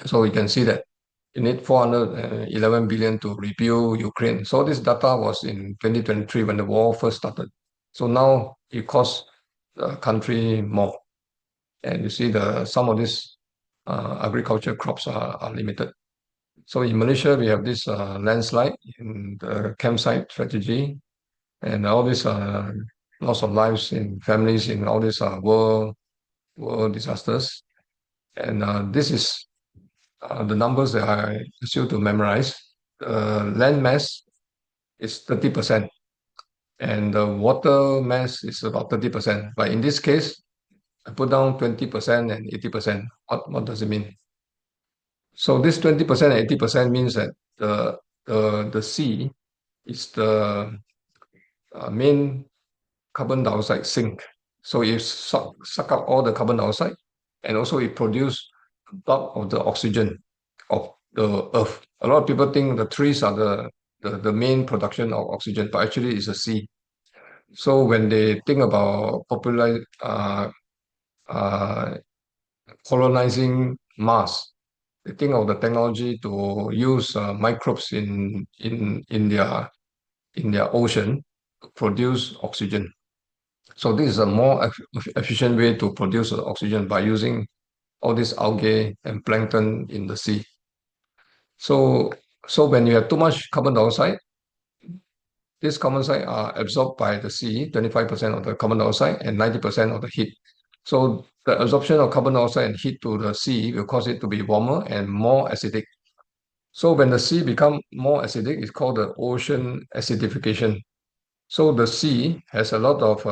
So you can see that you need 411 billion to rebuild Ukraine. So this data was in 2023 when the war first started. So now it costs the country more. And you see some of these agriculture crops are limited. So in Malaysia, we have this landslide in the campsite strategy, and all this loss of lives in families in all these world disasters. And this is the numbers that I asked you to memorize. Land mass is 30%, and the water mass is about 30%. But in this case, I put down 20% and 80%. What does it mean? So this 20% and 80% means that the sea is the main carbon dioxide sink. So it suck up all the carbon dioxide, and also it produce bulk of the oxygen of the earth. A lot of people think the trees are the main production of oxygen, but actually it's the sea. So when they think about colonizing Mars, they think of the technology to use microbes in their ocean to produce oxygen. So this is a more efficient way to produce oxygen by using all these algae and plankton in the sea. So when you have too much carbon dioxide, this carbon dioxide are absorbed by the sea, 25% of the carbon dioxide and 90% of the heat. So the absorption of carbon dioxide and heat to the sea will cause it to be warmer and more acidic. So when the sea become more acidic, it's called the ocean acidification. So the sea has a lot of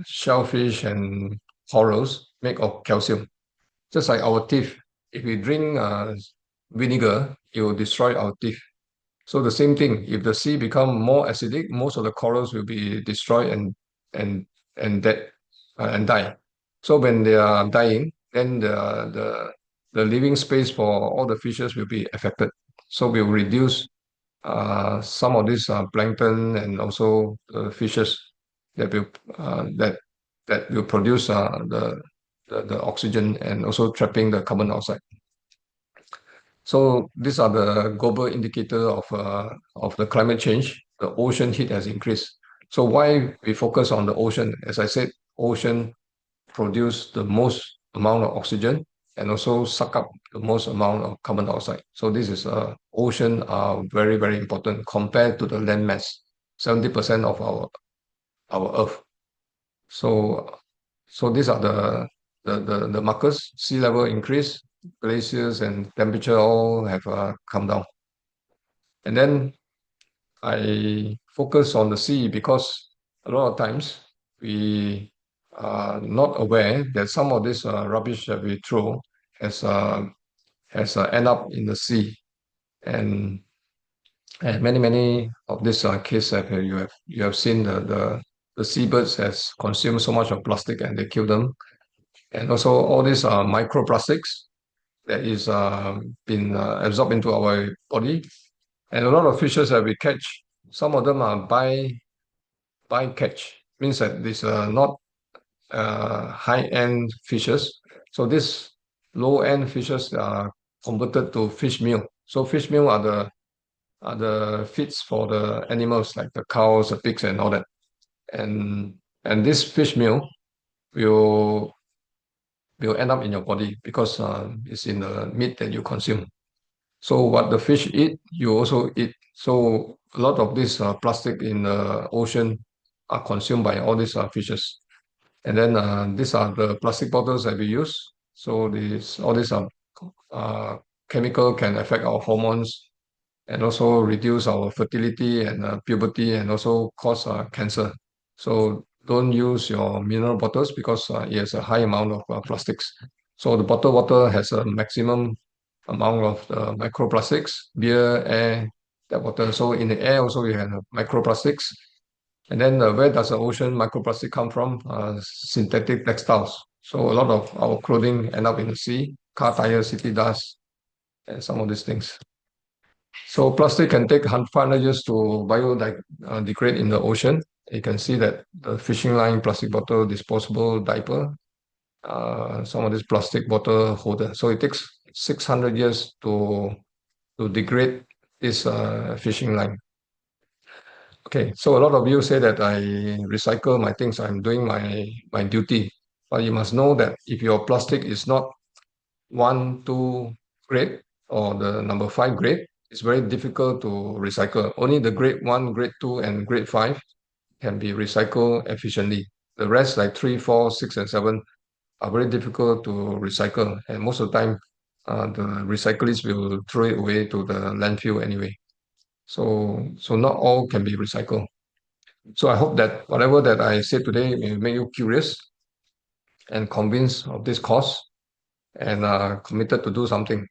shellfish and corals made of calcium. Just like our teeth, if we drink vinegar, it will destroy our teeth. So the same thing, if the sea become more acidic, most of the corals will be destroyed and dead and die. So when they are dying, then the living space for all the fishes will be affected. So we will reduce some of these plankton and also fishes that will produce the oxygen and also trapping the carbon dioxide. So these are the global indicator of the climate change. The ocean heat has increased. So why we focus on the ocean? As I said, ocean produce the most amount of oxygen and also suck up the most amount of carbon dioxide. So this is ocean are very, very important compared to the land mass, 70% of our Earth. So these are the markers. Sea level increase, glaciers and temperature all have come down. And then I focus on the sea because a lot of times we not aware that some of this rubbish that we throw has end up in the sea, and many of this case you have seen the seabirds has consumed so much of plastic and they kill them, and also all these microplastics that is been absorbed into our body, and a lot of fishes that we catch, some of them are by catch, means that these are not high-end fishes. So these low-end fishes are converted to fish meal. So fish meal are the feeds for the animals like the cows, the pigs, and all that. And this fish meal will end up in your body because it's in the meat that you consume. So what the fish eat, you also eat. So a lot of this plastic in the ocean are consumed by all these fishes. And then these are the plastic bottles that we use. So all these chemical can affect our hormones and also reduce our fertility and puberty and also cause cancer. So don't use your mineral bottles because it has a high amount of plastics. So the bottled water has a maximum amount of microplastics, beer, air, that water. So in the air also you have microplastics. And then where does the ocean microplastic come from? Synthetic textiles. So a lot of our clothing end up in the sea, car tires, city dust, and some of these things. So plastic can take 500 years to biodegrade in the ocean. You can see that the fishing line, plastic bottle, disposable diaper, some of this plastic bottle holder. So it takes 600 years to degrade this fishing line. Okay, so a lot of you say that I recycle my things, I'm doing my duty. But you must know that if your plastic is not 1, 2 grade or the number 5 grade, it's very difficult to recycle. Only the grade 1, grade 2, and grade 5 can be recycled efficiently. The rest, like 3, 4, 6, and 7, are very difficult to recycle. And most of the time, the recyclists will throw it away to the landfill anyway. So not all can be recycled. So I hope that whatever that I said today may make you curious and convinced of this cause and committed to do something.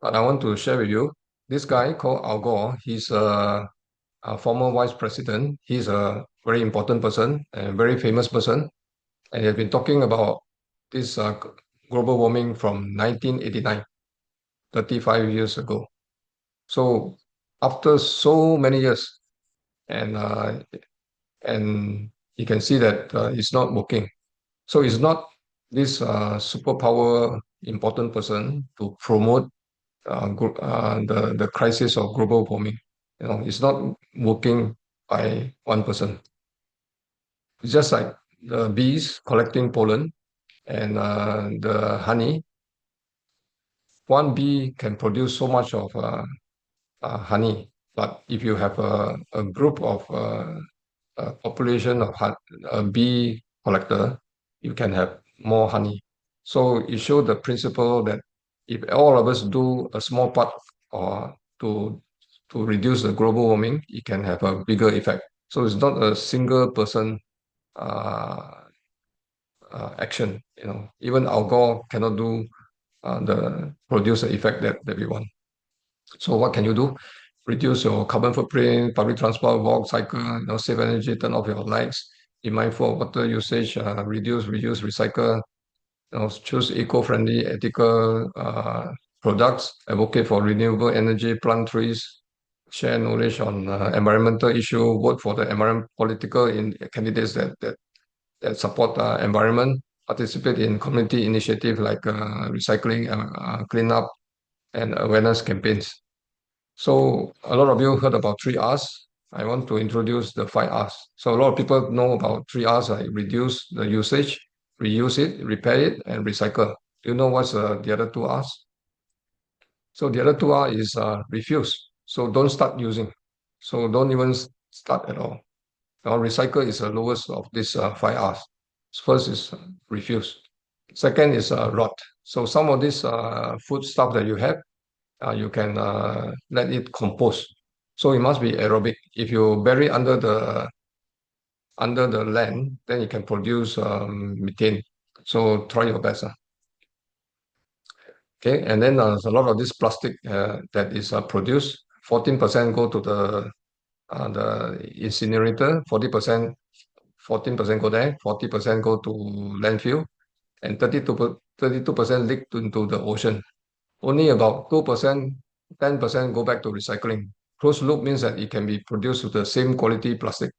But I want to share with you, this guy called Al Gore, he's a former vice president. He's a very important person and very famous person. And he has been talking about this global warming from 1989, 35 years ago. So after so many years, and you can see that it's not working. So it's not this superpower important person to promote the crisis of global warming. It's not working by one person. It's just like the bees collecting pollen and the honey. One bee can produce so much of honey, but if you have a group of a population of a bee collector, you can have more honey. So it shows the principle that if all of us do a small part to reduce the global warming, it can have a bigger effect. So it's not a single person action. Even Al Gore cannot do produce the effect that we want. So what can you do? Reduce your carbon footprint, public transport, walk, cycle, save energy, turn off your lights, be mindful of water usage, reduce, reuse, recycle, choose eco-friendly, ethical products, advocate for renewable energy, plant trees, share knowledge on environmental issue, vote for the political candidates that support environment, participate in community initiative like recycling, cleanup, and awareness campaigns. So a lot of you heard about 3 Rs. I want to introduce the 5 Rs. So a lot of people know about 3 Rs, like reduce the usage, reuse it, repair it, and recycle. Do you know what's the other 2 Rs? So the other 2 R is refuse. So don't start using. So don't even start at all. Now recycle is the lowest of these 5 Rs. First is refuse. Second is rot. So some of these food stuff that you have, you can let it compose. So it must be aerobic. If you bury under the under the land, then it can produce methane. So try your best. Okay, and then there's a lot of this plastic that is produced. 14% go to the incinerator, 14% go there, 40% go to landfill, and 32% leak into the ocean. Only about 2%, 10% go back to recycling. Closed loop means that it can be produced with the same quality plastic.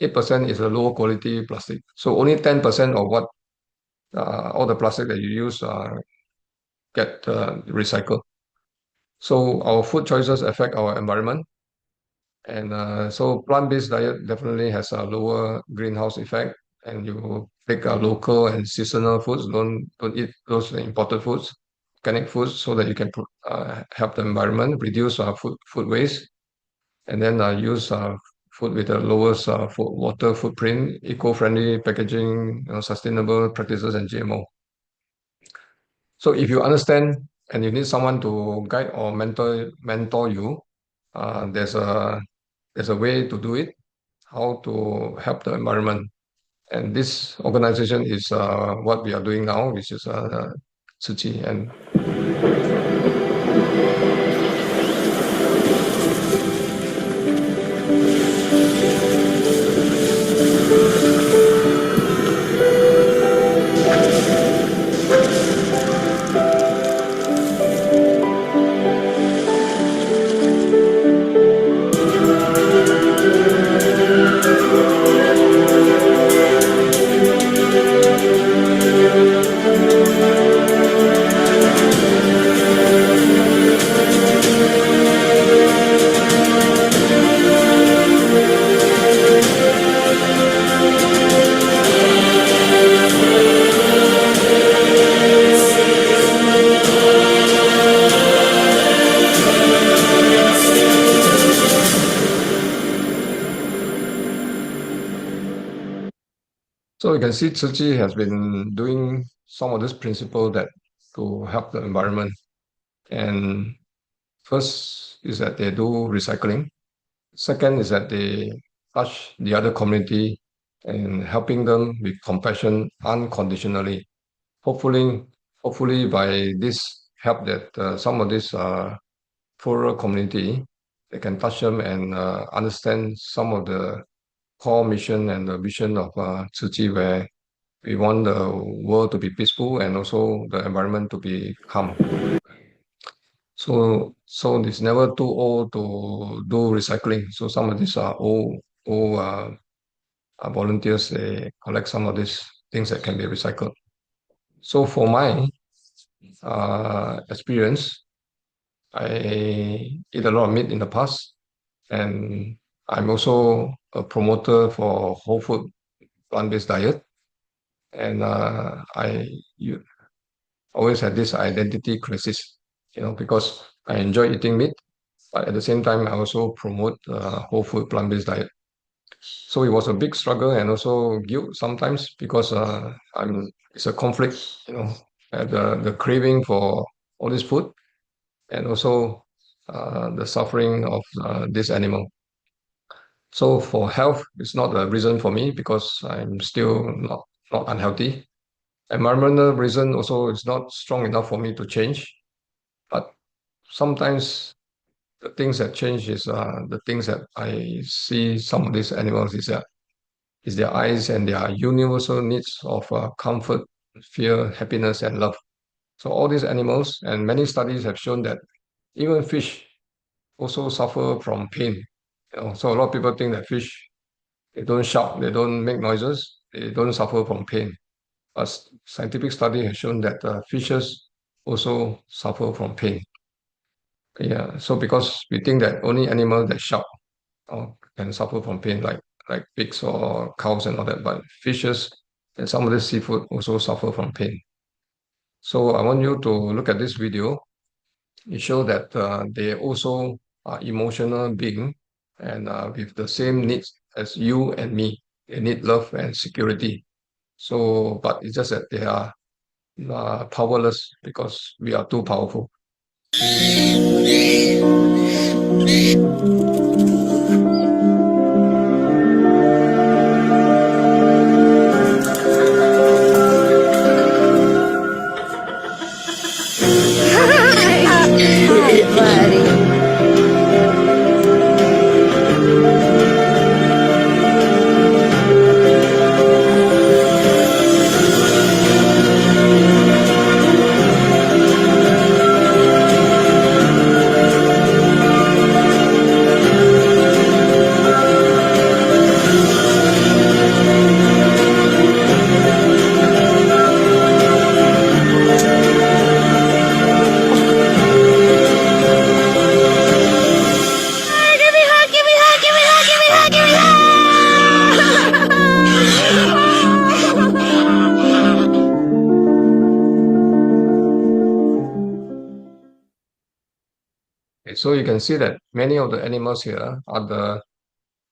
8% is a lower quality plastic. So only 10% of what all the plastic that you use get recycled. So our food choices affect our environment. And so plant-based diet definitely has a lower greenhouse effect. And you take local and seasonal foods, don't eat those imported foods, organic foods, so that you can help the environment, reduce food waste, and then use food with the lowest water footprint, eco-friendly packaging, sustainable practices, and GMO. So if you understand and you need someone to guide or mentor you, there's a way to do it, how to help the environment. And this organization is what we are doing now, which is Tzu Chi. And so you can see Tzu Chi has been doing some of this principle that to help the environment. And first is that they do recycling. Second is that they touch the other community and helping them with compassion unconditionally. Hopefully by this help that some of this poorer community, they can touch them and understand some of the core mission and the vision of Tzu Chi, where we want the world to be peaceful and also the environment to be calm. So it's never too old to do recycling. So some of these are old volunteers, they collect some of these things that can be recycled. So for my experience, I eat a lot of meat in the past, and I'm also a promoter for whole food plant-based diet. And I always had this identity crisis, because I enjoy eating meat, but at the same time, I also promote whole food plant-based diet. So it was a big struggle and also guilt sometimes because it's a conflict, the craving for all this food and also the suffering of this animal. So for health, it's not a reason for me because I'm still not unhealthy. Environmental reason also is not strong enough for me to change. But sometimes the things that change is the things that I see some of these animals is their eyes and their universal needs of comfort, fear, happiness, and love. So all these animals and many studies have shown that even fish also suffer from pain. So a lot of people think that fish, they don't shout, they don't make noises, they don't suffer from pain. But scientific study has shown that fishes also suffer from pain. Yeah, so because we think that only animals that shout can suffer from pain, like pigs or cows and all that, but fishes and some of the seafood also suffer from pain. So I want you to look at this video. It shows that they also are emotional being and with the same needs as you and me. They need love and security. So, but it's just that they are powerless because we are too powerful. Hi, buddy. Okay, so you can see that many of the animals here are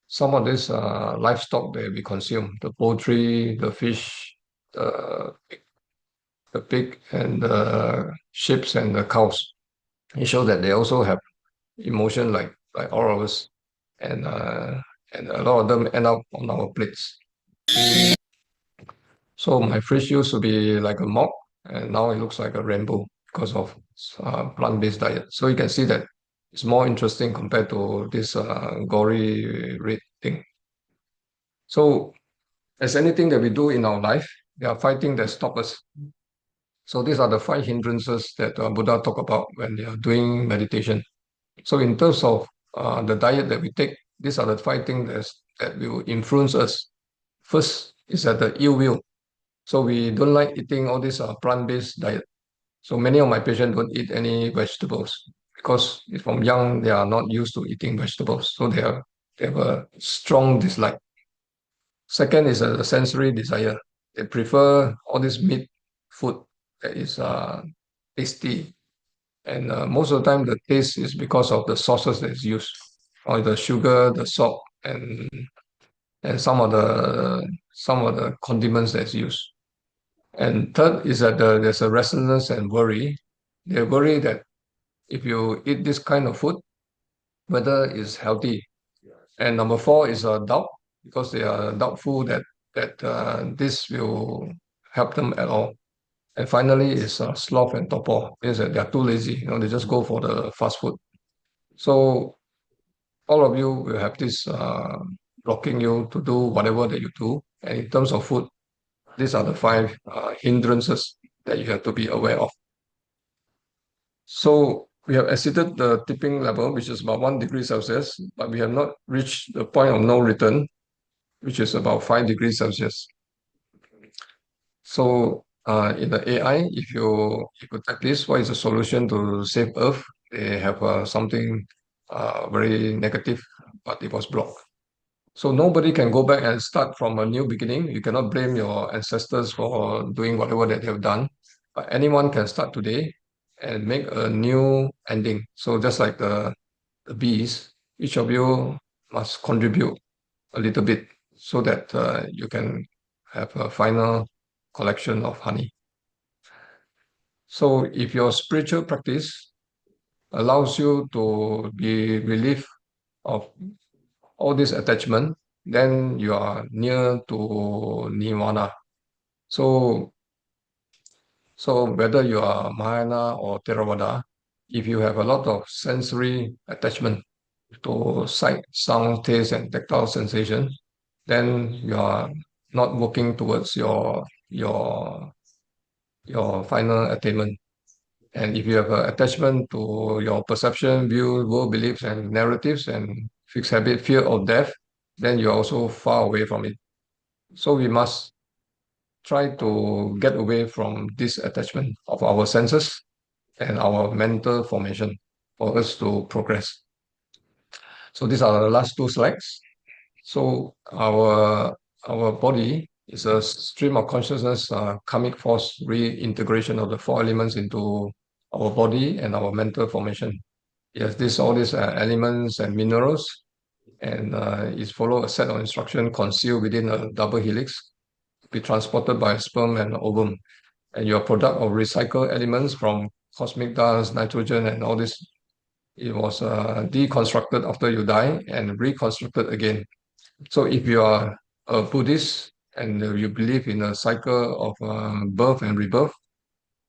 some of this livestock that we consume: the poultry, the fish, the the pig, and the sheep and the cows. It shows that they also have emotion like all of us, and a lot of them end up on our plates. So my fish used to be like a mop, and now it looks like a rainbow because of plant-based diet. So you can see that it's more interesting compared to this gory red thing. So as anything that we do in our life, there are 5 things that stop us. So these are the 5 hindrances that Buddha talk about when they are doing meditation. So in terms of the diet that we take, these are the 5 things that will influence us. First is that the ill will. So we don't like eating all this plant-based diet. So many of my patients don't eat any vegetables because from young they are not used to eating vegetables. So they have a strong dislike. Second is the sensory desire. They prefer all this meat food that is tasty. And most of the time the taste is because of the sauces that is used, or the sugar, the salt, and some of the condiments that's used. And third is that there's a restlessness and worry. They worry that if you eat this kind of food, whether it's healthy. And number 4 is a doubt, because they are doubtful that this will help them at all. And finally is sloth and torpor, means that they are too lazy. They just go for the fast food. So all of you will have this blocking you to do whatever that you do. And in terms of food, these are the 5 hindrances that you have to be aware of. So we have exceeded the tipping level, which is about 1 degree Celsius, but we have not reached the point of no return, which is about 5 degrees Celsius. So in the AI, if you type this, what is the solution to save Earth? They have something very negative, but it was blocked. So nobody can go back and start from a new beginning. You cannot blame your ancestors for doing whatever that they have done. But anyone can start today and make a new ending. So just like the bees, each of you must contribute a little bit so that you can have a final collection of honey. So if your spiritual practice allows you to be relieved of all this attachment, then you are near to nirvana. So whether you are Mahayana or Theravada, if you have a lot of sensory attachment to sight, sound, taste, and tactile sensation, then you are not working towards your final attainment. And if you have an attachment to your perception, view, world beliefs, and narratives, and fixed habit, fear of death, then you're also far away from it. So we must try to get away from this attachment of our senses and our mental formation for us to progress. So these are the last 2 slides. So our body is a stream of consciousness, karmic force reintegration of the 4 elements into our body and our mental formation. Yes, all these elements and minerals, and is follow a set of instruction concealed within a double helix, be transported by sperm and ovum. And you're a product of recycled elements from cosmic dust, nitrogen, and all this. It was deconstructed after you die and reconstructed again. So if you are a Buddhist and you believe in a cycle of birth and rebirth,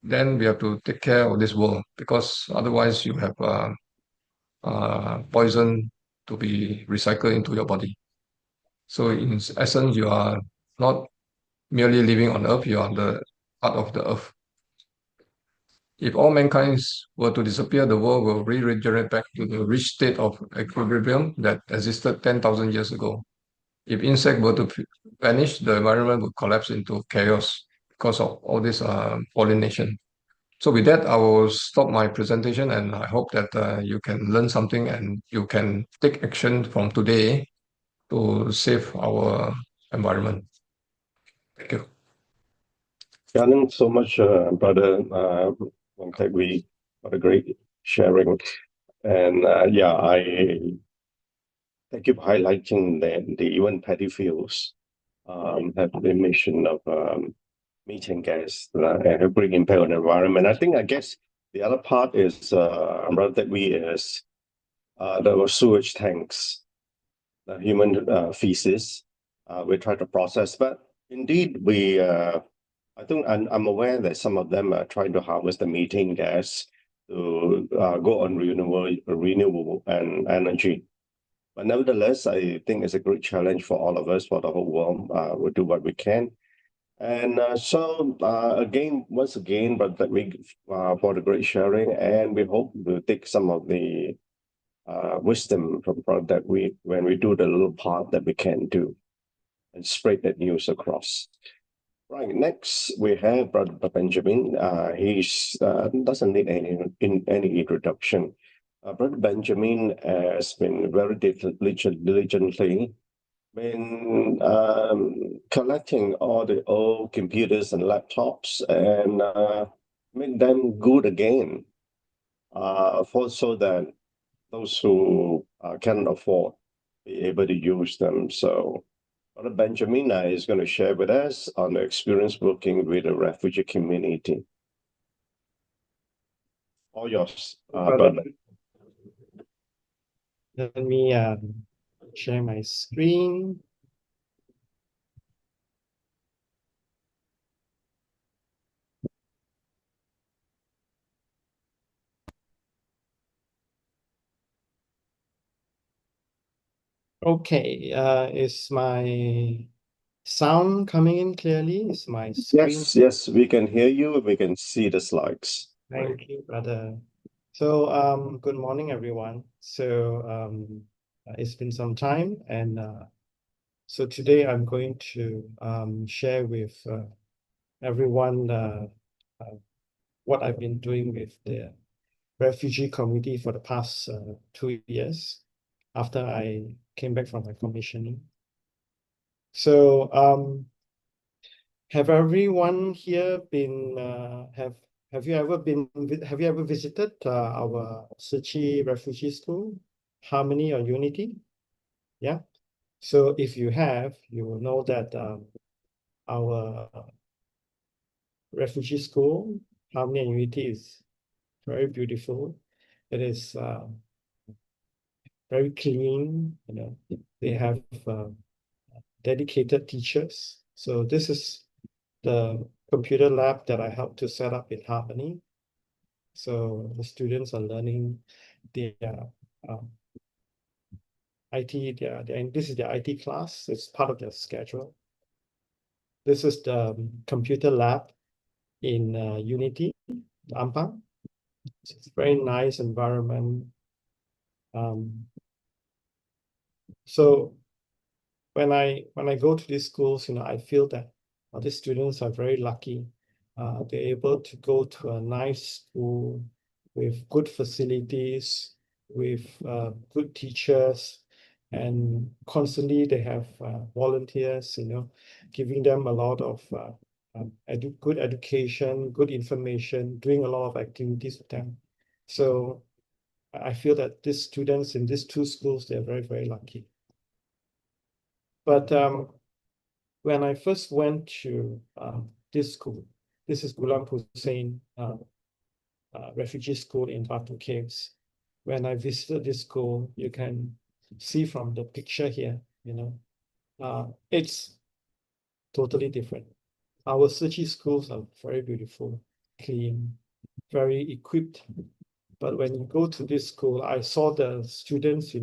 then we have to take care of this world, because otherwise you have poison to be recycled into your body. So in essence, you are not merely living on Earth, you are the part of the Earth. If all mankind were to disappear, the world will regenerate back to the rich state of equilibrium that existed 10,000 years ago. If insects were to vanish, the environment would collapse into chaos because of all this pollination. So with that, I will stop my presentation, and I hope that you can learn something and you can take action from today to save our environment. Thank you. Thanks so much, brother Huang Teck. What a great sharing. And yeah, I thank you for highlighting that the even paddy fields have the emission of methane gas and have great impact on the environment. I guess the other part is brother that we is the sewage tanks, the human feces. We try to process, but indeed we I think I'm aware that some of them are trying to harvest the methane gas to go on renewable and energy. But nevertheless, I think it's a great challenge for all of us, for the whole world. We'll do what we can. And once again, but that we for the great sharing, and we hope we'll take some of the wisdom from that when we do the little part that we can do, and spread that news across. Right, next we have Brother Benjamin. He's doesn't need any introduction. Brother Benjamin has been very diligently been collecting all the old computers and laptops and make them good again, so that those who cannot afford be able to use them. So Brother Benjamin is going to share with us on the experience working with the refugee community. All yours, brother. Let me share my screen. Okay, is my sound coming in clearly? Is my screen? Yes, we can hear you. We can see the slides. Thank you, brother. So, good morning, everyone. So, it's been some time, and so today I'm going to share with everyone what I've been doing with the refugee community for the past 2 years after I came back from my commissioning. So, have everyone here been have you ever visited our Tzu Chi Refugee School, Harmony or Unity? Yeah. So if you have, you will know that our refugee school, Harmony and Unity, is very beautiful. It is very clean. You know, they have dedicated teachers. So this is the computer lab that I helped to set up in Harmony. So the students are learning their IT, this is their IT class. It's part of their schedule. This is the computer lab in Unity, Ampang. It's a very nice environment. So when I go to these schools, you know, I feel that these students are very lucky. They're able to go to a nice school with good facilities, with good teachers, and constantly they have volunteers, you know, giving them a lot of good education, good information, doing a lot of activities with them. So I feel that these students in these two schools, they're very, very lucky. But when I first went to this school, this is Ghulam Hussein Refugee School in Batu Caves. When I visited this school, you can see from the picture here, you know, it's totally different. Our Tzu Chi schools are very beautiful. clean, very equipped. But when you go to this school, I saw the students,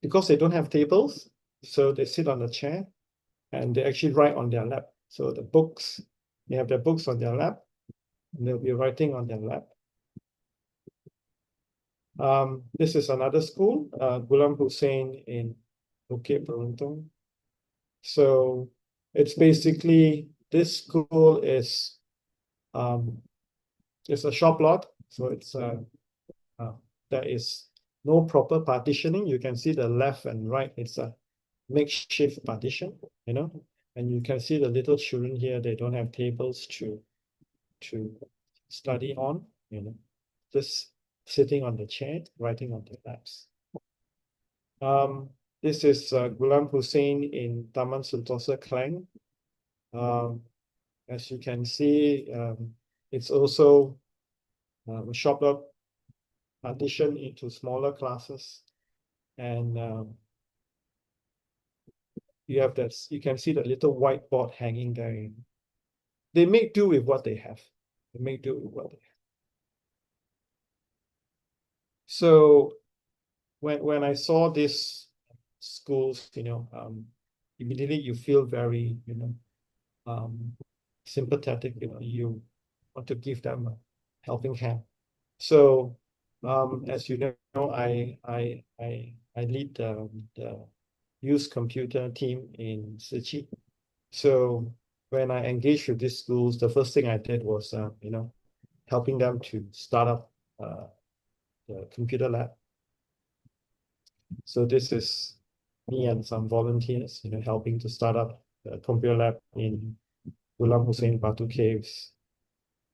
because they don't have tables, so they sit on a chair and they actually write on their lap. So the books, they have their books on their lap, and they'll be writing on their lap. This is another school, Ghulam Hussein in Bukit Beruntung. So it's basically, this school is it's a shop lot. So it's there is no proper partitioning. You can see the left and right, it's a makeshift partition, and you can see the little children here, they don't have tables to study on, just sitting on the chair, writing on their laps. This is Ghulam Hussein in Taman Sentosa Klang. As you can see, it's also a shop lot partitioned into smaller classes, and you have that. You can see the little whiteboard hanging there. They make do with what they have. They make do with what they have. So when I saw these schools, immediately you feel very, sympathetic. You want to give them a helping hand. So as you know, I lead the youth computer team in Sichi. So when I engaged with these schools, the first thing I did was, helping them to start up the computer lab. So this is me and some volunteers, helping to start up the computer lab in Ghulam Hussein Batu Caves.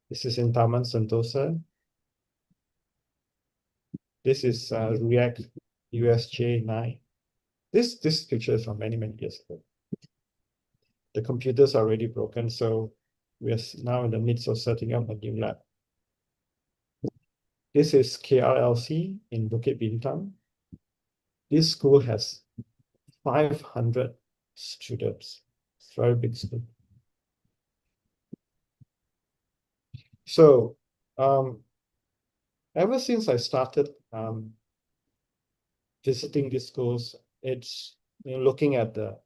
This is in Taman Sentosa. This is React USJ9. This picture is from many years ago. The computers are already broken, so we are now in the midst of setting up a new lab. This is KRLC in Bukit Bintang. This school has 500 students. It's a very big school. So ever since I started visiting these schools, it's looking at the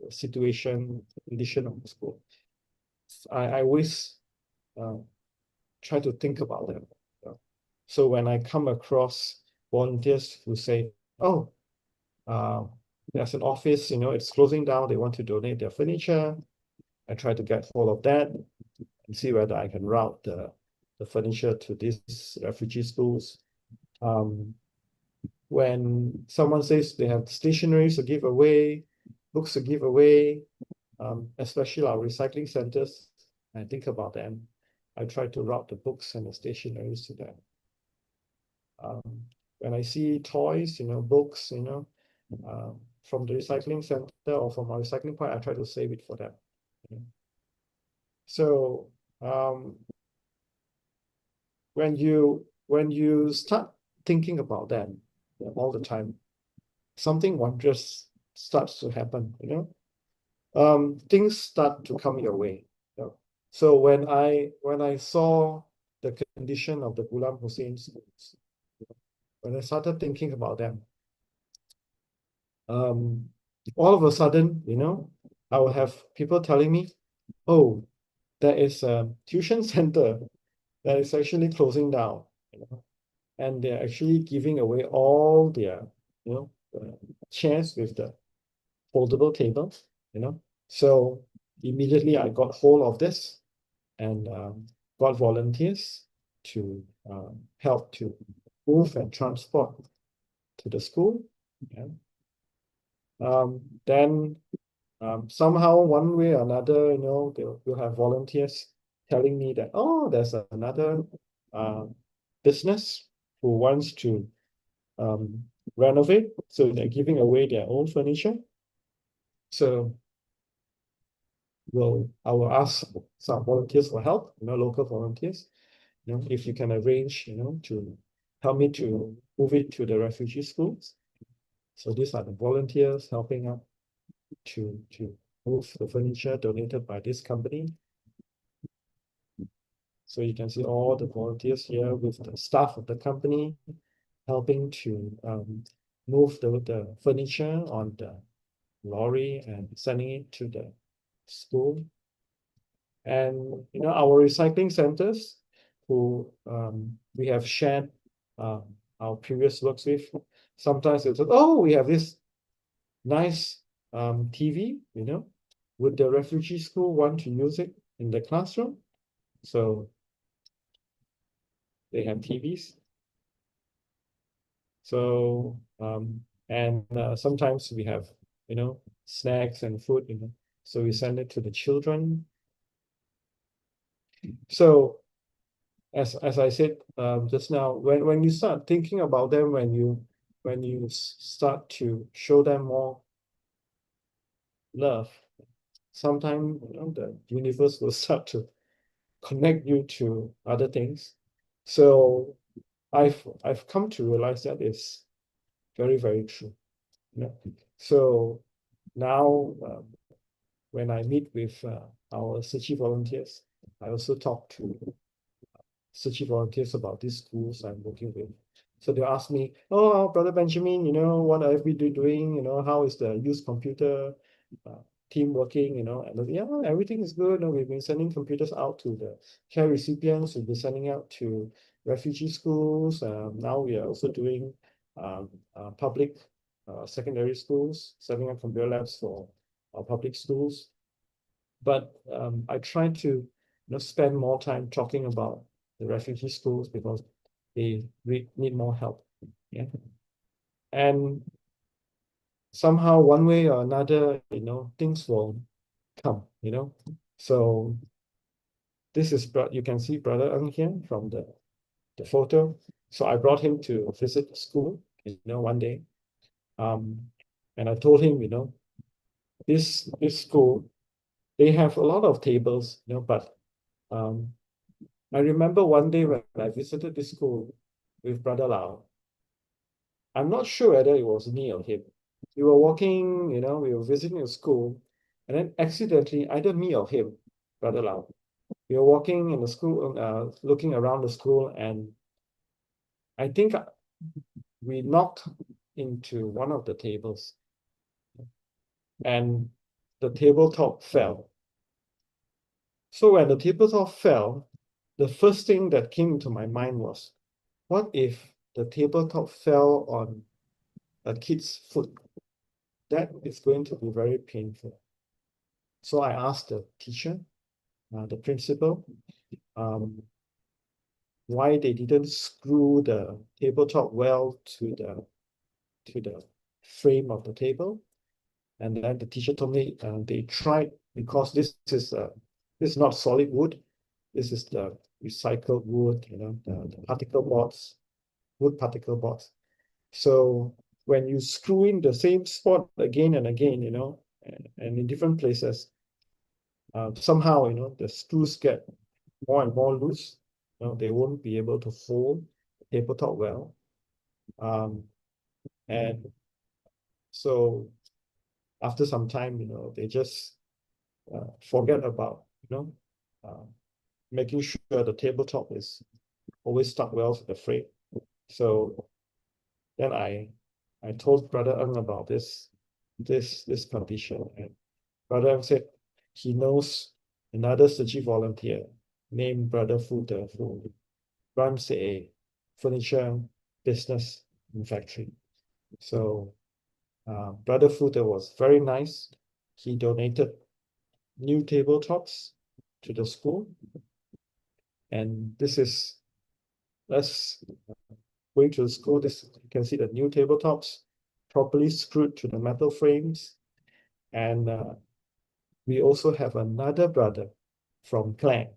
situation, condition of the school. I always try to think about them. So when I come across volunteers who say, "Oh, there's an office, it's closing down, they want to donate their furniture," I try to get hold of that and see whether I can route the furniture to these refugee schools. When someone says they have stationeries to give away, books to give away, especially our recycling centers, I think about them. I try to route the books and the stationeries to them. When I see toys, books, from the recycling center or from our recycling point, I try to save it for them. So when you start thinking about them all the time, something wondrous starts to happen. Things start to come your way. So when I saw the condition of the Ghulam Hussein schools, when I started thinking about them, all of a sudden, I will have people telling me, "Oh, there is a tuition center that is actually closing down, and they're actually giving away all their, chairs with the foldable tables, So immediately I got hold of this and got volunteers to help to move and transport to the school. Then somehow, one way or another, they'll have volunteers telling me that, "Oh, there's another business who wants to renovate, so they're giving away their own furniture. So I will ask some volunteers for help, local volunteers, if you can arrange, to help me to move it to the refugee schools." So these are the volunteers helping out to move the furniture donated by this company. So you can see all the volunteers here with the staff of the company helping to move the furniture on the lorry and sending it to the school. And our recycling centers, who we have shared our previous works with, sometimes it's oh, we have this nice TV, would the refugee school want to use it in the classroom? So they have TVs. So and sometimes we have snacks and food, so we send it to the children. So as I said just now, when you start thinking about them, when you start to show them more love, sometimes the universe will start to connect you to other things. So I've come to realize that is very, very true. So now when I meet with our Sichi volunteers, I also talk to Sichi volunteers about these schools I'm working with. So they ask me, oh, Brother Benjamin, what have we been doing? How is the youth computer team working? And yeah, everything is good. We've been sending computers out to the care recipients. We've been sending out to refugee schools. Now we are also doing public secondary schools, setting up computer labs for our public schools. But I try to spend more time talking about the refugee schools because they need more help. Yeah. And somehow, one way or another, things will come, So this is, you can see Brother Ng here from the photo. So I brought him to visit the school, one day. And I told him, this school, they have a lot of tables, but I remember one day when I visited this school with Brother Lau. I'm not sure whether it was me or him. We were walking, we were visiting a school, and then accidentally, either me or him, Brother Lau, we were walking in the school, looking around the school, and I think we knocked into one of the tables, and the tabletop fell. So when the tabletop fell, the first thing that came into my mind was, what if the tabletop fell on a kid's foot? That is going to be very painful. So I asked the teacher, the principal, why they didn't screw the tabletop well to the frame of the table. And then the teacher told me they tried, because this is not solid wood. This is the recycled wood, the particle boards, wood particle boards. So when you screw in the same spot again and again, and in different places, somehow, the screws get more and more loose. They won't be able to hold the tabletop well. And so after some time, they just forget about, making sure the tabletop is always stuck well to the frame. So then I told Brother Ng about this condition, and Brother Ng said he knows another Sichi volunteer named Brother Futer who runs a furniture business and factory. So Brother Futer was very nice. He donated new tabletops to the school. And this is, let's going to the school. This, you can see the new tabletops properly screwed to the metal frames. And we also have another brother from Klang,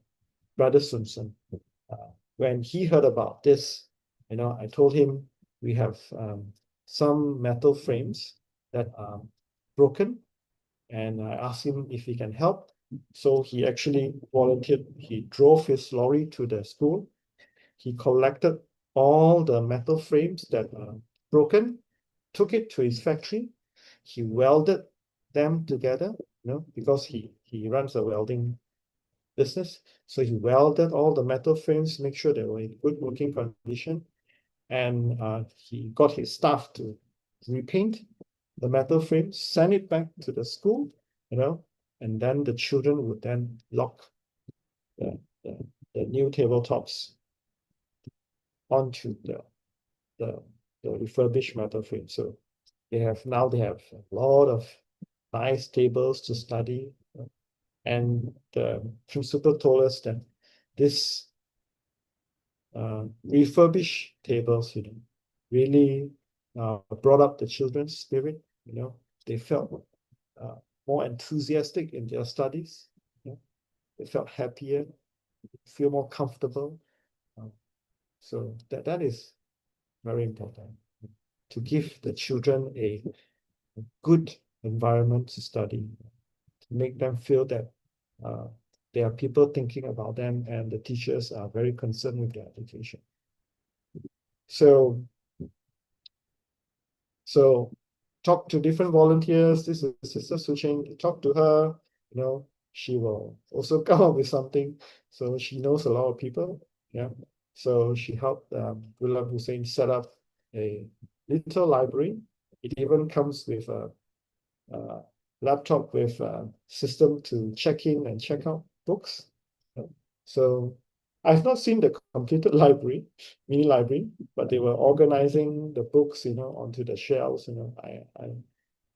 Brother Sunsun. When he heard about this, I told him we have some metal frames that are broken, and I asked him if he can help. So he actually volunteered. He drove his lorry to the school. He collected all the metal frames that are broken, took it to his factory. He welded them together, because he runs a welding business. So he welded all the metal frames, make sure they were in good working condition. And he got his staff to repaint the metal frame, send it back to the school, and then the children would then lock the new tabletops onto the refurbished metal frame. So they have a lot of nice tables to study. And the principal told us that this refurbished tables, really brought up the children's spirit. They felt more enthusiastic in their studies. They felt happier, feel more comfortable. So that is very important, to give the children a good environment to study, to make them feel that there are people thinking about them and the teachers are very concerned with their education. So talk to different volunteers. This is Sister Suching. Talk to her. She will also come up with something. So she knows a lot of people. Yeah. So she helped Ghulam Hussein set up a little library. It even comes with a laptop with a system to check in and check out books. So I've not seen the completed library, mini library, but they were organizing the books, onto the shelves. I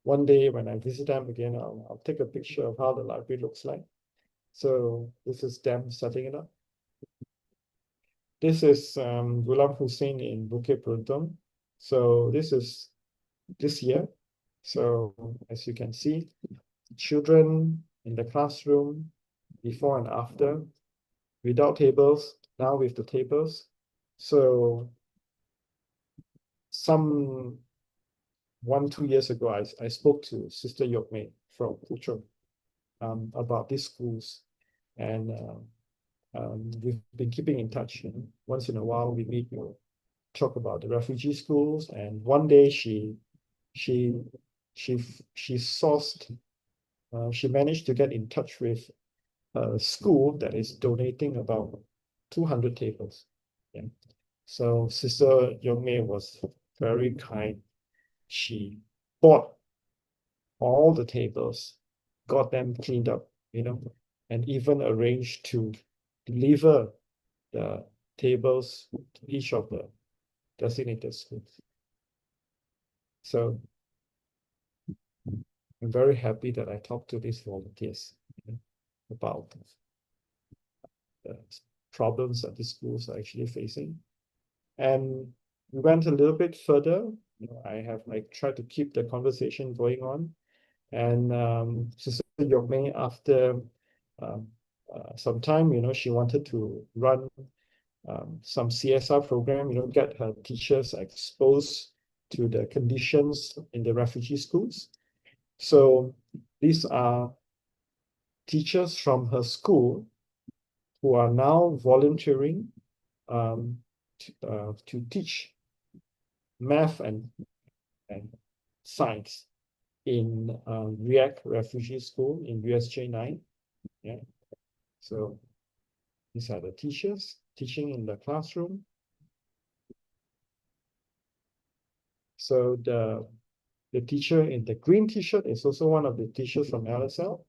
one day when I visit them again, I'll take a picture of how the library looks like. So this is them setting it up. This is Ghulam Hussein in Bukit Beruntung. So this is this year. So as you can see, children in the classroom before and after, without tables, now with the tables. So 2 years ago, I spoke to Sister Yokmei from Puchong about these schools. And we've been keeping in touch. Once in a while, we meet, talk about the refugee schools. And one day she sourced, she managed to get in touch with a school that is donating about 200 tables. Yeah. So Sister Yongmei was very kind. She bought all the tables, got them cleaned up, and even arranged to deliver the tables to each of the designated schools. So I'm very happy that I talked to these volunteers about the problems that the schools are actually facing. And we went a little bit further. I have tried to keep the conversation going on. And Sister Yokmei, after some time, she wanted to run some CSR program, get her teachers exposed to the conditions in the refugee schools. So these are teachers from her school who are now volunteering to teach math and science in React Refugee School in USJ 9. Yeah. So these are the teachers teaching in the classroom. So the teacher in the green t-shirt is also one of the teachers from LSL.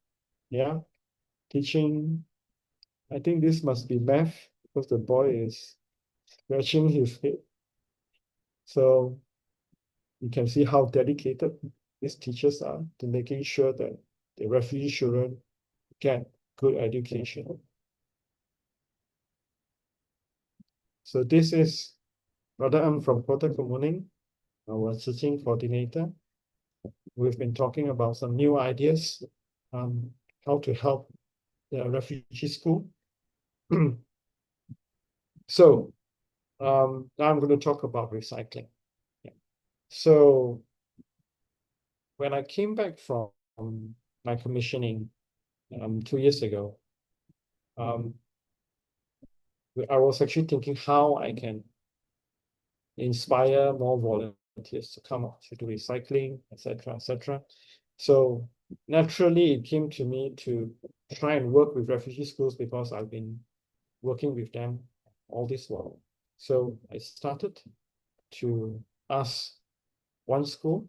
Yeah. Teaching, I think this must be math because the boy is scratching his head. So you can see how dedicated these teachers are to making sure that the refugee children get good education. So this is Brother Ang from Kota Kemuning, our teaching coordinator. We've been talking about some new ideas on how to help the refugee school. So now I'm going to talk about recycling. Yeah. So when I came back from my commissioning 2 years ago, I was actually thinking how I can inspire more volunteers to come out to do recycling, etc., etc. So naturally, it came to me to try and work with refugee schools because I've been working with them all this while. So I started to ask one school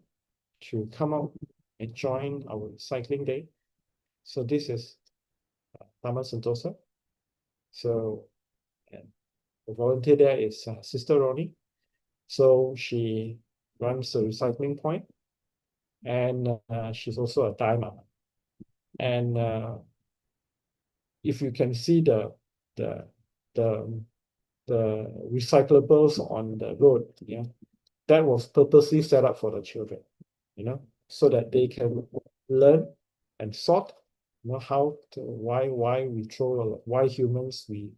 to come out and join our cycling day. So this is Dharma Sentosa. So and the volunteer there is Sister Ronnie. So she runs a recycling point, and she's also a Dharma. And if you can see the recyclables on the road, yeah, that was purposely set up for the children, so that they can learn and sort, how to why we throw, why humans we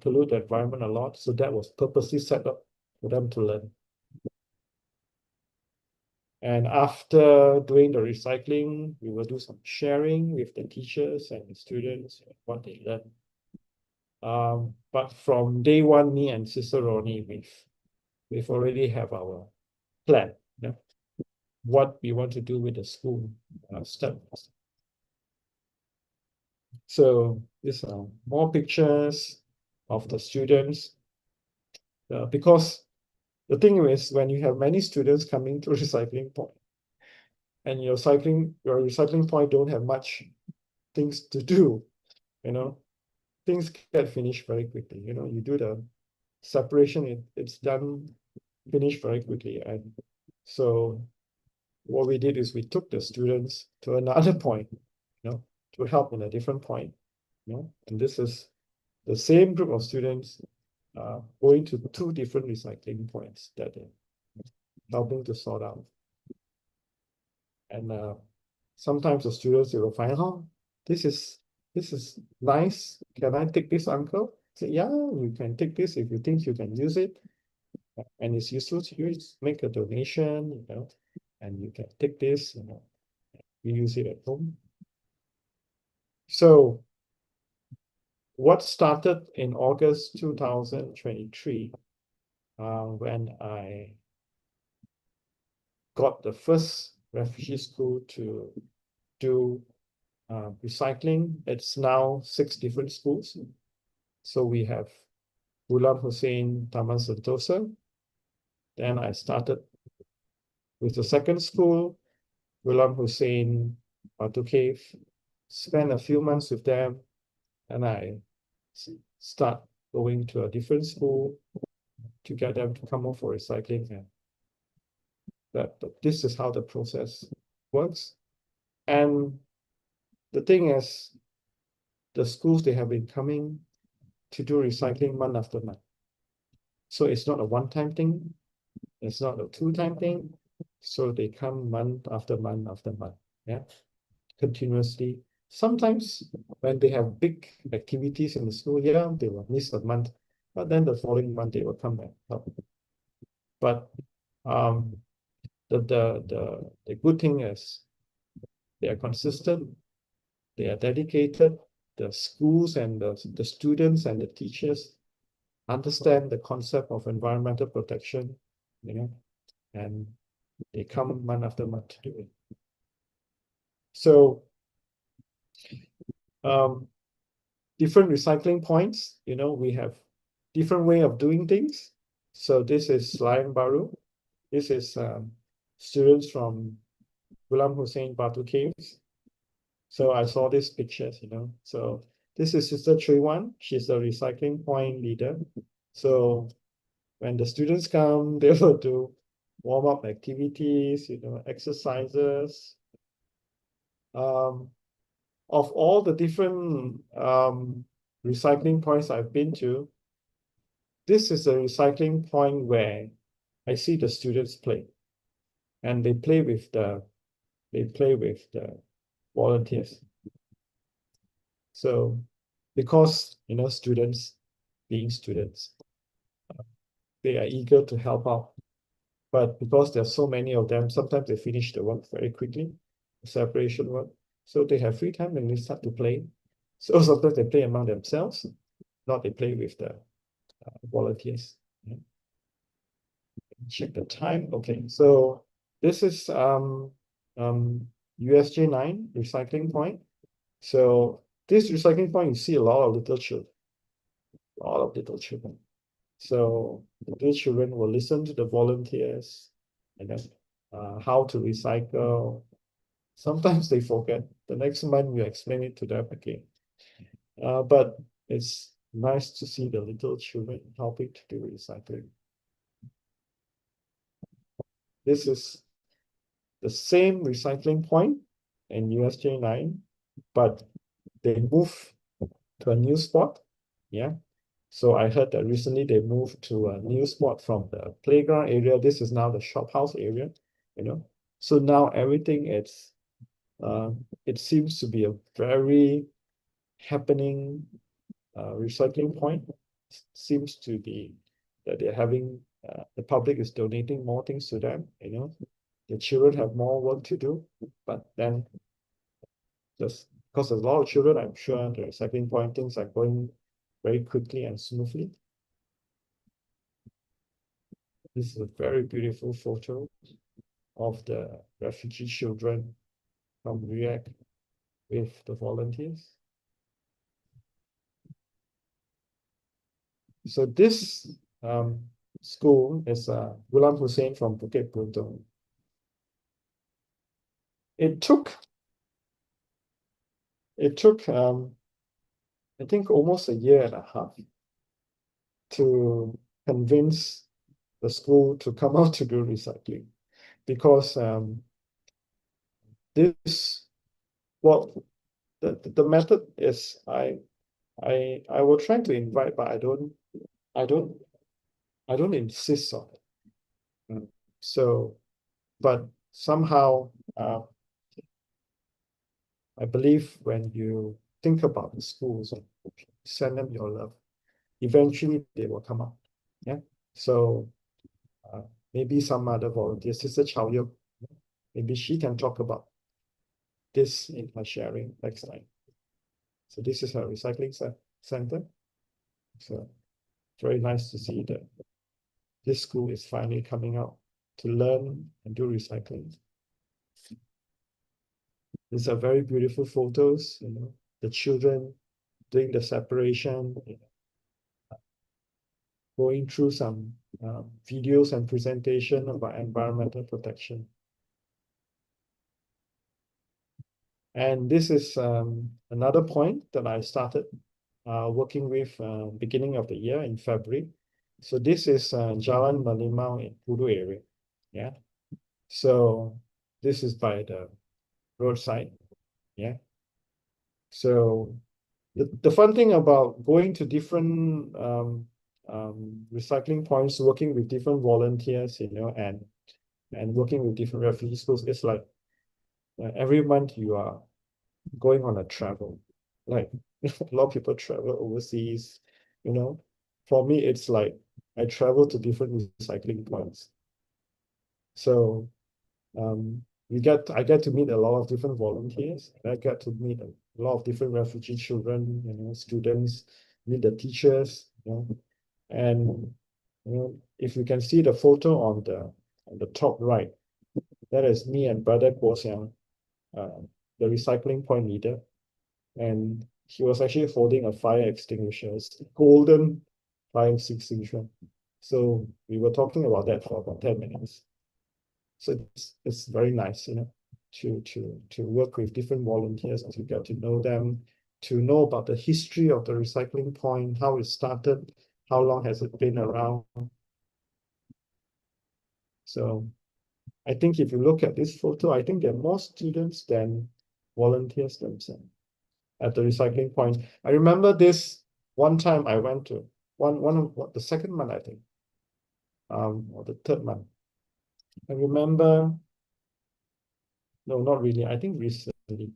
pollute the environment a lot. So that was purposely set up for them to learn. And after doing the recycling, we will do some sharing with the teachers and the students, what they learn. But from day one, me and Sister Ronnie, we've already have our plan, what we want to do with the school steps. So these are more pictures of the students, because the thing is, when you have many students coming to recycling point, and your recycling point don't have much things to do, things get finished very quickly. You do the separation, it's done, finished very quickly. And so what we did is we took the students to another point, to help in a different point, and this is the same group of students going to 2 different recycling points that they're helping to sort out. And sometimes the students, they will find, oh, this is nice. Can I take this, uncle? Say, yeah, you can take this if you think you can use it. And it's useful to you. Make a donation, and you can take this, you use it at home. So what started in August 2023, when I got the first refugee school to do recycling. It's now 6 different schools. So we have Ghulam Hussein Taman Sentosa. Then I started with the second school, Ghulam Hussein Batu Cave. Spent a few months with them, and I start going to a different school to get them to come up for recycling. And but this is how the process works. And the thing is, the schools, they have been coming to do recycling month after month. So it's not a one-time thing. It's not a 2-time thing. So they come month after month after month, continuously. Sometimes when they have big activities in the school, they will miss a month, but then the following month they will come back. But the good thing is they are consistent, they are dedicated. The schools and the students and the teachers understand the concept of environmental protection, and they come month after month to do it. So different recycling points, we have different way of doing things. So this is Selayang Baru. This is students from Ghulam Hussein Batu Caves. So I saw these pictures, So this is Sister Wan. She's the recycling point leader. So when the students come, they will do warm-up activities, exercises. Of all the different recycling points I've been to, this is a recycling point where I see the students play, and they play with the volunteers. So because students being students, they are eager to help out, but because there's so many of them, sometimes they finish the work very quickly, the separation work. So they have free time and they start to play. So sometimes they play among themselves, not they play with the volunteers. Check the time. Okay, so this is USJ 9 recycling point. So this recycling point, you see a lot of little children, So the little children will listen to the volunteers and then how to recycle. Sometimes they forget. The next month you explain it to them again. But it's nice to see the little children helping to do recycling. This is the same recycling point in USJ 9, but they move to a new spot. Yeah. So I heard that recently they moved to a new spot from the playground area. This is now the shop house area, So now everything it seems to be a very happening recycling point. Seems to be that they're having the public is donating more things to them, The children have more work to do, but then just because there's a lot of children, I'm sure the recycling point things are going very quickly and smoothly. This is a very beautiful photo of the refugee children from React with the volunteers. So this school is Ghulam Hussein from Bukit Bintang. It took I think almost a year and a half to convince the school to come out to do recycling, because the method is I will try to invite, but I don't insist on it. So, but somehow I believe when you think about the schools and send them your love, eventually they will come out. Yeah. So maybe some other volunteer, Sister Chow Yuk, maybe she can talk about this in her sharing next time. So this is her recycling center. So very nice to see that this school is finally coming out to learn and do recycling. These are very beautiful photos, the children doing the separation, going through some videos and presentation about environmental protection. And this is another point that I started working with beginning of the year in February. So this is Jalan Merlimau in Pudu area. Yeah. So this is by the roadside. Yeah. So the fun thing about going to different recycling points, working with different volunteers, and working with different refugee schools, it's like every month you are going on a travel. Like a lot of people travel overseas, For me, it's like I travel to different recycling points. So I get to meet a lot of different volunteers. I get to meet a lot of different refugee children, students, meet the teachers, and if you can see the photo on the top right, that is me and Brother Guo Xiang, the recycling point leader, and he was actually holding a fire extinguisher, golden fire extinguisher. So we were talking about that for about 10 minutes. So it's very nice, to work with different volunteers, to get to know them, to know about the history of the recycling point, how it started, how long has it been around. So I think if you look at this photo, I think there are more students than volunteers themselves at the recycling point. I remember this one time I went to the second month, I think, or the third month. I remember, no, not really. I think recently.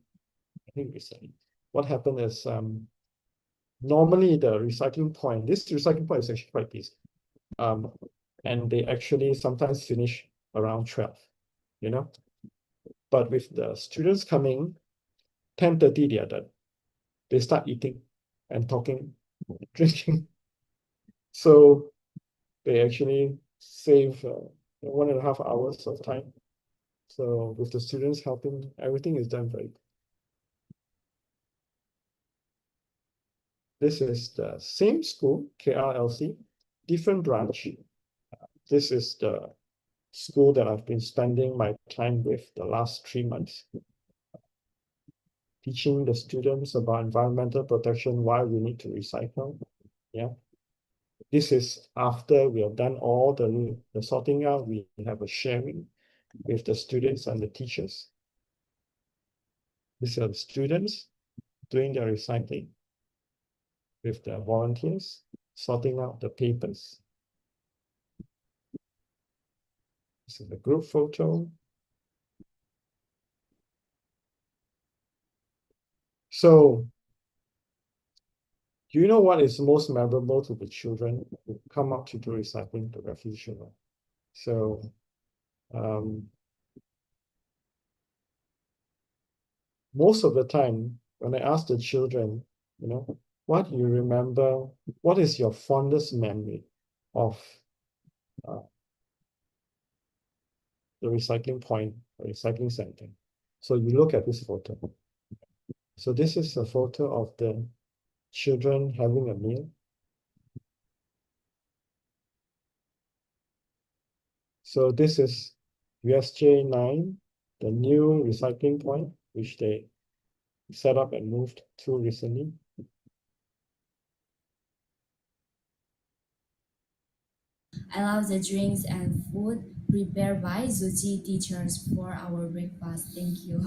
What happened is normally the recycling point, this recycling point is actually quite busy. And they actually sometimes finish around 12, But with the students coming, 10:30 they are done. They start eating and talking, drinking. So they actually save 1.5 hours of time. So with the students helping, everything is done very good. This is the same school, KRLC, different branch. This is the school that I've been spending my time with the last 3 months, teaching the students about environmental protection, why we need to recycle. Yeah. This is after we have done all the sorting out, we have a sharing with the students and the teachers. These are the students doing their recycling with the volunteers, sorting out the papers. This is the group photo. So, do you know what is most memorable to the children who come up to do recycling, the refugee children? So, most of the time, when I ask the children, what do you remember? What is your fondest memory of the recycling point, or recycling center? So you look at this photo. So this is a photo of the children having a meal. So this is USJ9, the new recycling point, which they set up and moved to recently. I love the drinks and food prepared by Zuchi teachers for our breakfast. Thank you.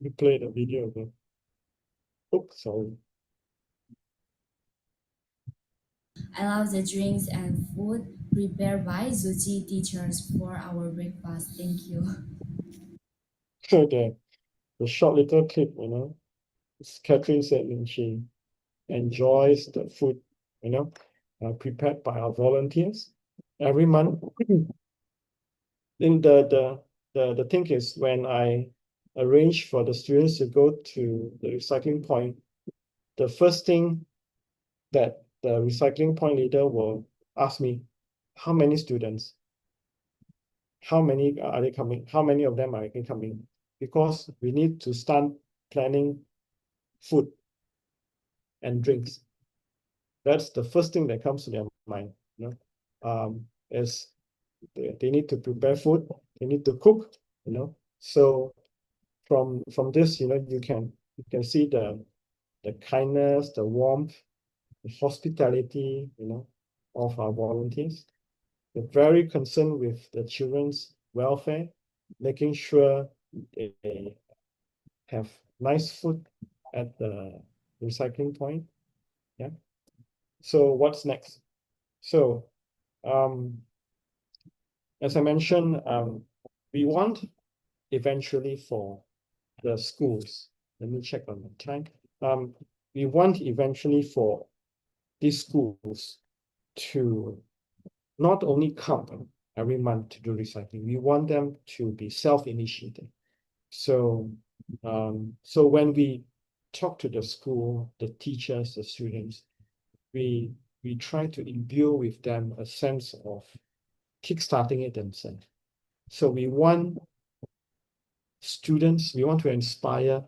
We played a video of it. Oops, sorry. I love the drinks and food prepared by Zuchi teachers for our breakfast. Thank you. So the short little clip, Catherine said when she enjoys the food, prepared by our volunteers every month. Then the thing is, when I arrange for the students to go to the recycling point, the first thing that the recycling point leader will ask me, how many students? How many are they coming? How many of them are coming? Because we need to start planning food and drinks. That's the first thing that comes to their mind. Is they need to prepare food, they need to cook. So from this, you can see the kindness, the warmth, the hospitality, of our volunteers. They're very concerned with the children's welfare, making sure they have nice food at the recycling point. Yeah. So what's next? So, as I mentioned, we want eventually for the schools. Let me check on the time. We want eventually for these schools to not only come every month to do recycling, we want them to be self-initiated. So, so when we talk to the school, the teachers, the students, we try to imbue with them a sense of kickstarting it themselves. So we want students, we want to inspire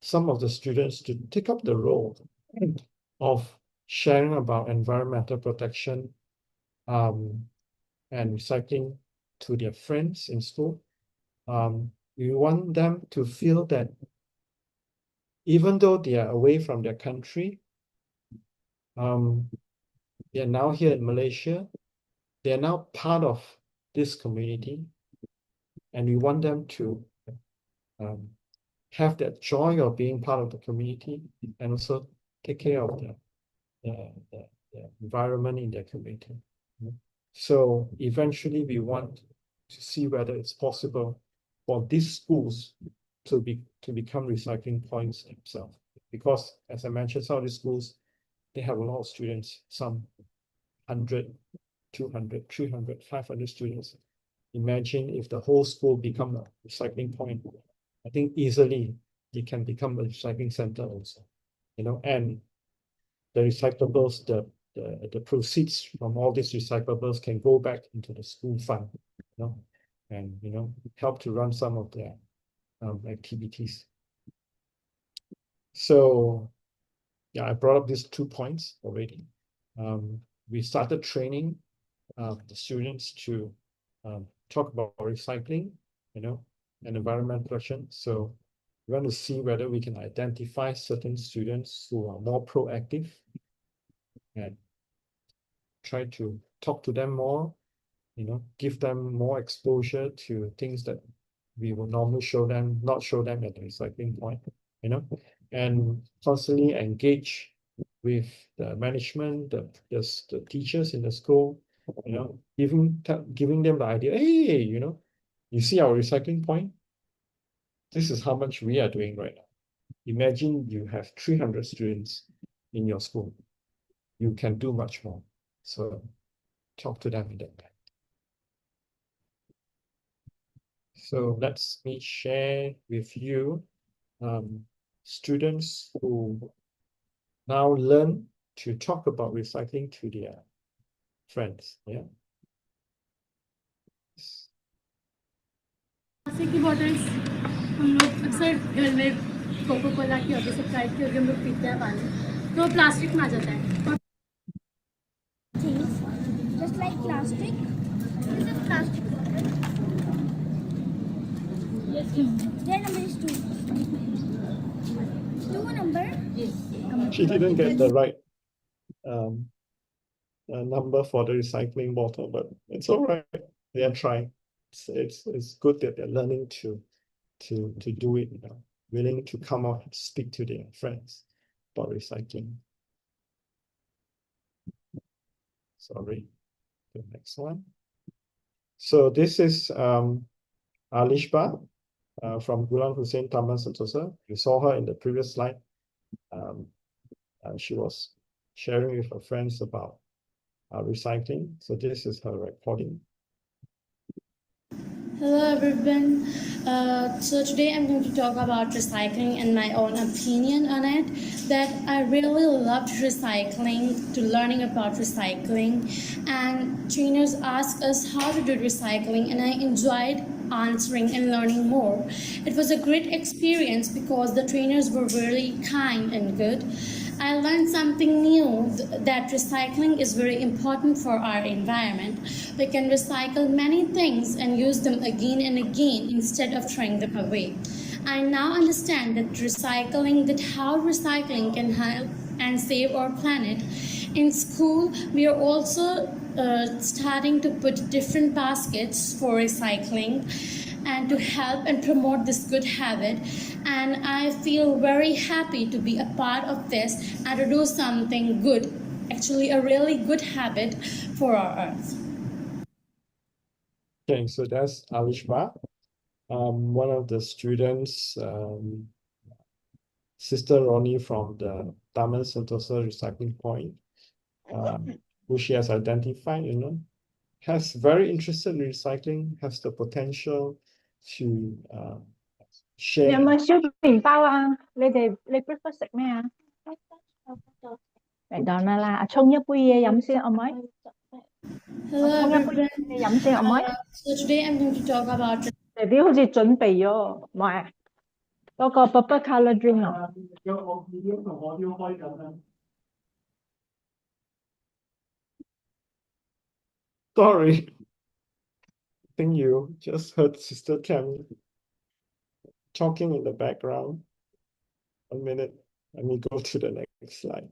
some of the students to take up the role of sharing about environmental protection and recycling to their friends in school. We want them to feel that even though they are away from their country, they are now here in Malaysia, they are now part of this community, and we want them to have that joy of being part of the community and also take care of the environment in their community. So eventually we want to see whether it's possible for these schools to become recycling points themselves. Because as I mentioned, some of these schools, they have a lot of students, some 100, 200, 300, 500 students. Imagine if the whole school become a recycling point. I think easily it can become a recycling center also, and the recyclables, the proceeds from all these recyclables can go back into the school fund, and help to run some of their activities. So yeah, I brought up these 2 points already. We started training the students to talk about recycling, and environmental question. So we want to see whether we can identify certain students who are more proactive and try to talk to them more, give them more exposure to things that we will normally not show them at the recycling point, and constantly engage with the management, the teachers in the school, giving them the idea, hey, you see our recycling point? This is how much we are doing right now. Imagine you have 300 students in your school. You can do much more. So talk to them in that way. So let me share with you students who now learn to talk about recycling to their friends. Yeah. Plastic की bottles हम लोग अक्सर घर में cocoa Cola की होगी, Sprite की होगी, हम लोग पीते हैं पानी, तो प्लास्टिक में आ जाता है. Just like plastic, this is plastic bottle. Yes. Their number is 2. 2 number. Yes. She didn't get the right number for the recycling bottle, but it's all right. They are trying. It's good that they're learning to do it, willing to come out and speak to their friends about recycling. Sorry, the next one. So this is Alishba from Gulang Hussein Taman Sentosa. You saw her in the previous slide. She was sharing with her friends about recycling. So this is her recording. Hello everyone. So today I'm going to talk about recycling and my own opinion on it. That I really loved recycling, to learning about recycling, and trainers asked us how to do recycling, and I enjoyed answering and learning more. It was a great experience because the trainers were really kind and good. I learned something new, that recycling is very important for our environment. We can recycle many things and use them again and again instead of throwing them away. I now understand that how recycling can help and save our planet. In school, we are also starting to put different baskets for recycling and to help and promote this good habit. And I feel very happy to be a part of this and to do something good, actually a really good habit for our earth. Okay, so that's Alishba, one of the students, Sister Ronnie from the Taman Sentosa Recycling Point, who she has identified, has very interested in recycling, has the potential to share. 有冇燒麵包啊？你 breakfast 食咩啊？嚟到啦，沖一杯嘢飲先，好唔好？ Hello everyone. 你飲先，好唔好？ So today I'm going to talk about. Baby 好似準備咗，唔係嗰個 purple color drink 啊。Sorry, I think you just heard Sister Tammy talking in the background. 1 minute, let me go to the next slide.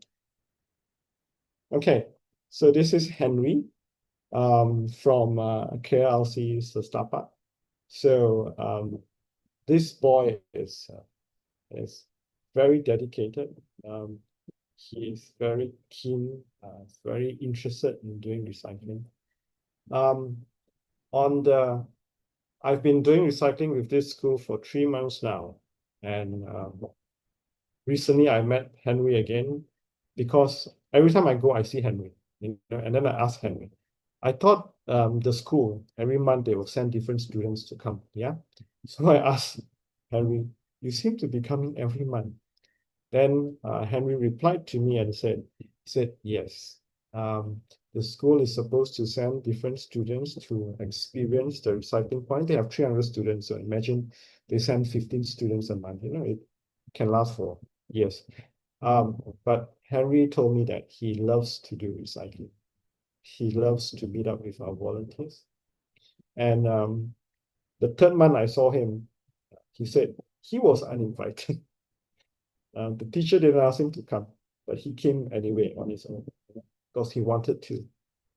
Okay, so this is Henry from KLC Sestapa. So this boy is very dedicated. He is very keen, very interested in doing recycling. I've been doing recycling with this school for 3 months now, and recently I met Henry again, because every time I go, I see Henry, and then I ask Henry. I thought the school, every month they will send different students to come, yeah? So I asked Henry, you seem to be coming every month. Then Henry replied to me and said, yes. The school is supposed to send different students to experience the recycling point. They have 300 students, so imagine they send 15 students a month. It can last for years. But Henry told me that he loves to do recycling. He loves to meet up with our volunteers. And the third month I saw him, he said he was uninvited. The teacher didn't ask him to come, but he came anyway on his own because he wanted to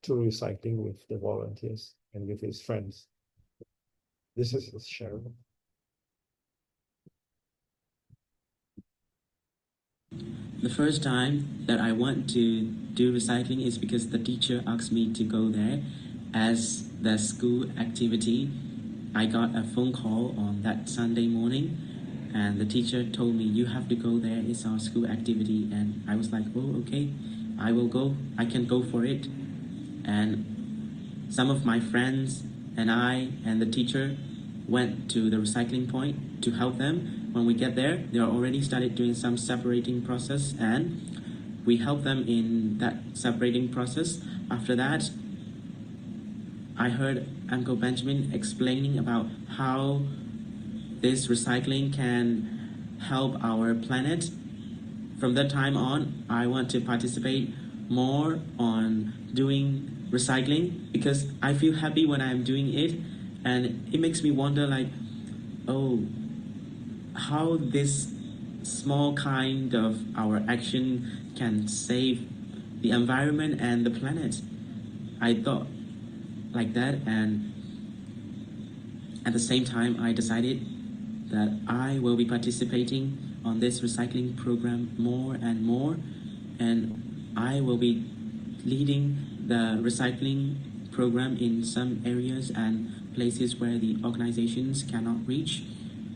recycling with the volunteers and with his friends. This is his sharing. The first time that I want to do recycling is because the teacher asked me to go there as the school activity. I got a phone call on that Sunday morning and the teacher told me, you have to go there, it's our school activity. And I was like, oh, okay, I will go, I can go for it. And some of my friends and I and the teacher went to the recycling point to help them. When we get there, they already started doing some separating process and we helped them in that separating process. After that, I heard Uncle Benjamin explaining about how this recycling can help our planet. From that time on, I want to participate more on doing recycling because I feel happy when I'm doing it and it makes me wonder like, oh, how this small kind of our action can save the environment and the planet. I thought like that and at the same time I decided that I will be participating on this recycling program more and more and I will be leading the recycling program in some areas and places where the organizations cannot reach.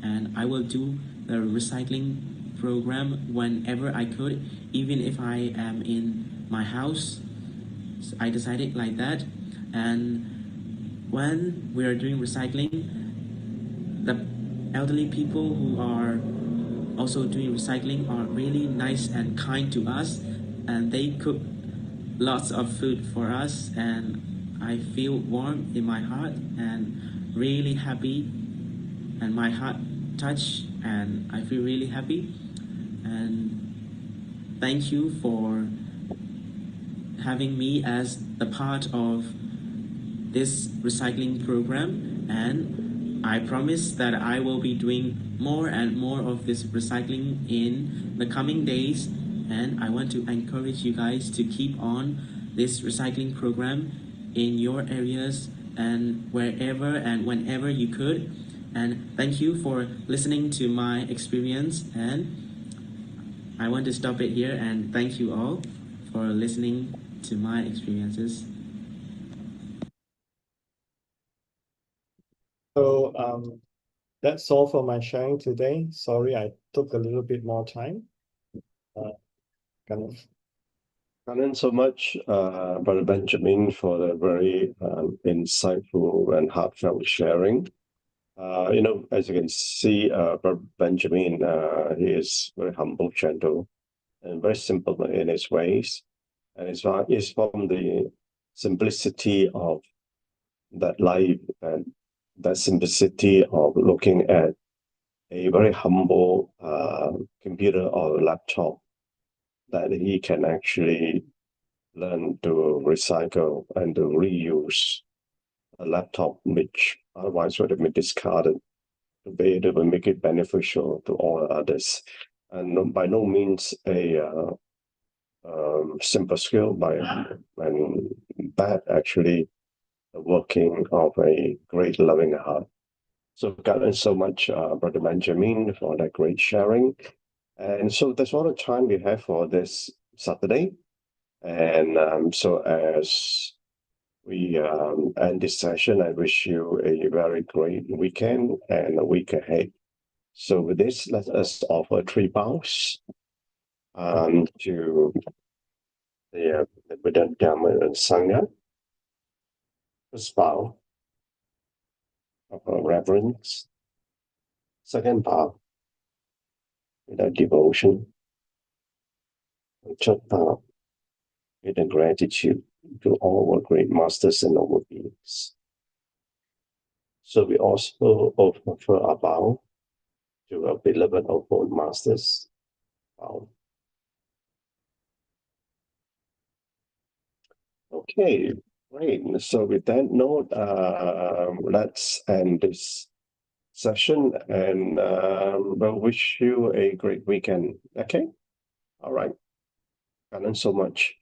And I will do the recycling program whenever I could, even if I am in my house. So I decided like that. And when we are doing recycling, the elderly people who are also doing recycling are really nice and kind to us. And they cook lots of food for us. And I feel warm in my heart and really happy. And my heart touched and I feel really happy. And thank you for having me as the part of this recycling program. And I promise that I will be doing more and more of this recycling in the coming days. And I want to encourage you guys to keep on this recycling program in your areas and wherever and whenever you could. And thank you for listening to my experience. And I want to stop it here and thank you all for listening to my experiences. So that's all for my sharing today. Sorry, I took a little bit more time. Thank so much, Brother Benjamin, for the very insightful and heartfelt sharing. As you can see, Brother Benjamin, he is very humble, gentle, and very simple in his ways. And it's from the simplicity of that life and that simplicity of looking at a very humble computer or laptop that he can actually learn to recycle and to reuse a laptop which otherwise would have been discarded to be able to make it beneficial to all others. And by no means a simple skill and that actually the working of a great loving heart. So thank so much, Brother Benjamin, for that great sharing. And so that's all the time we have for this Saturday. And so as we end this session, I wish you a very great weekend and a week ahead. So with this, let us offer 3 bows to the Buddha, Dharma, and Sangha. First bow of our reverence. Second bow with our devotion. And third bow with a gratitude to all our great masters and noble beings. So we also offer a bow to our beloved of all masters. Bow. Okay, great. So with that note, let's end this session and we'll wish you a great weekend. Okay? All right. Thank you so much.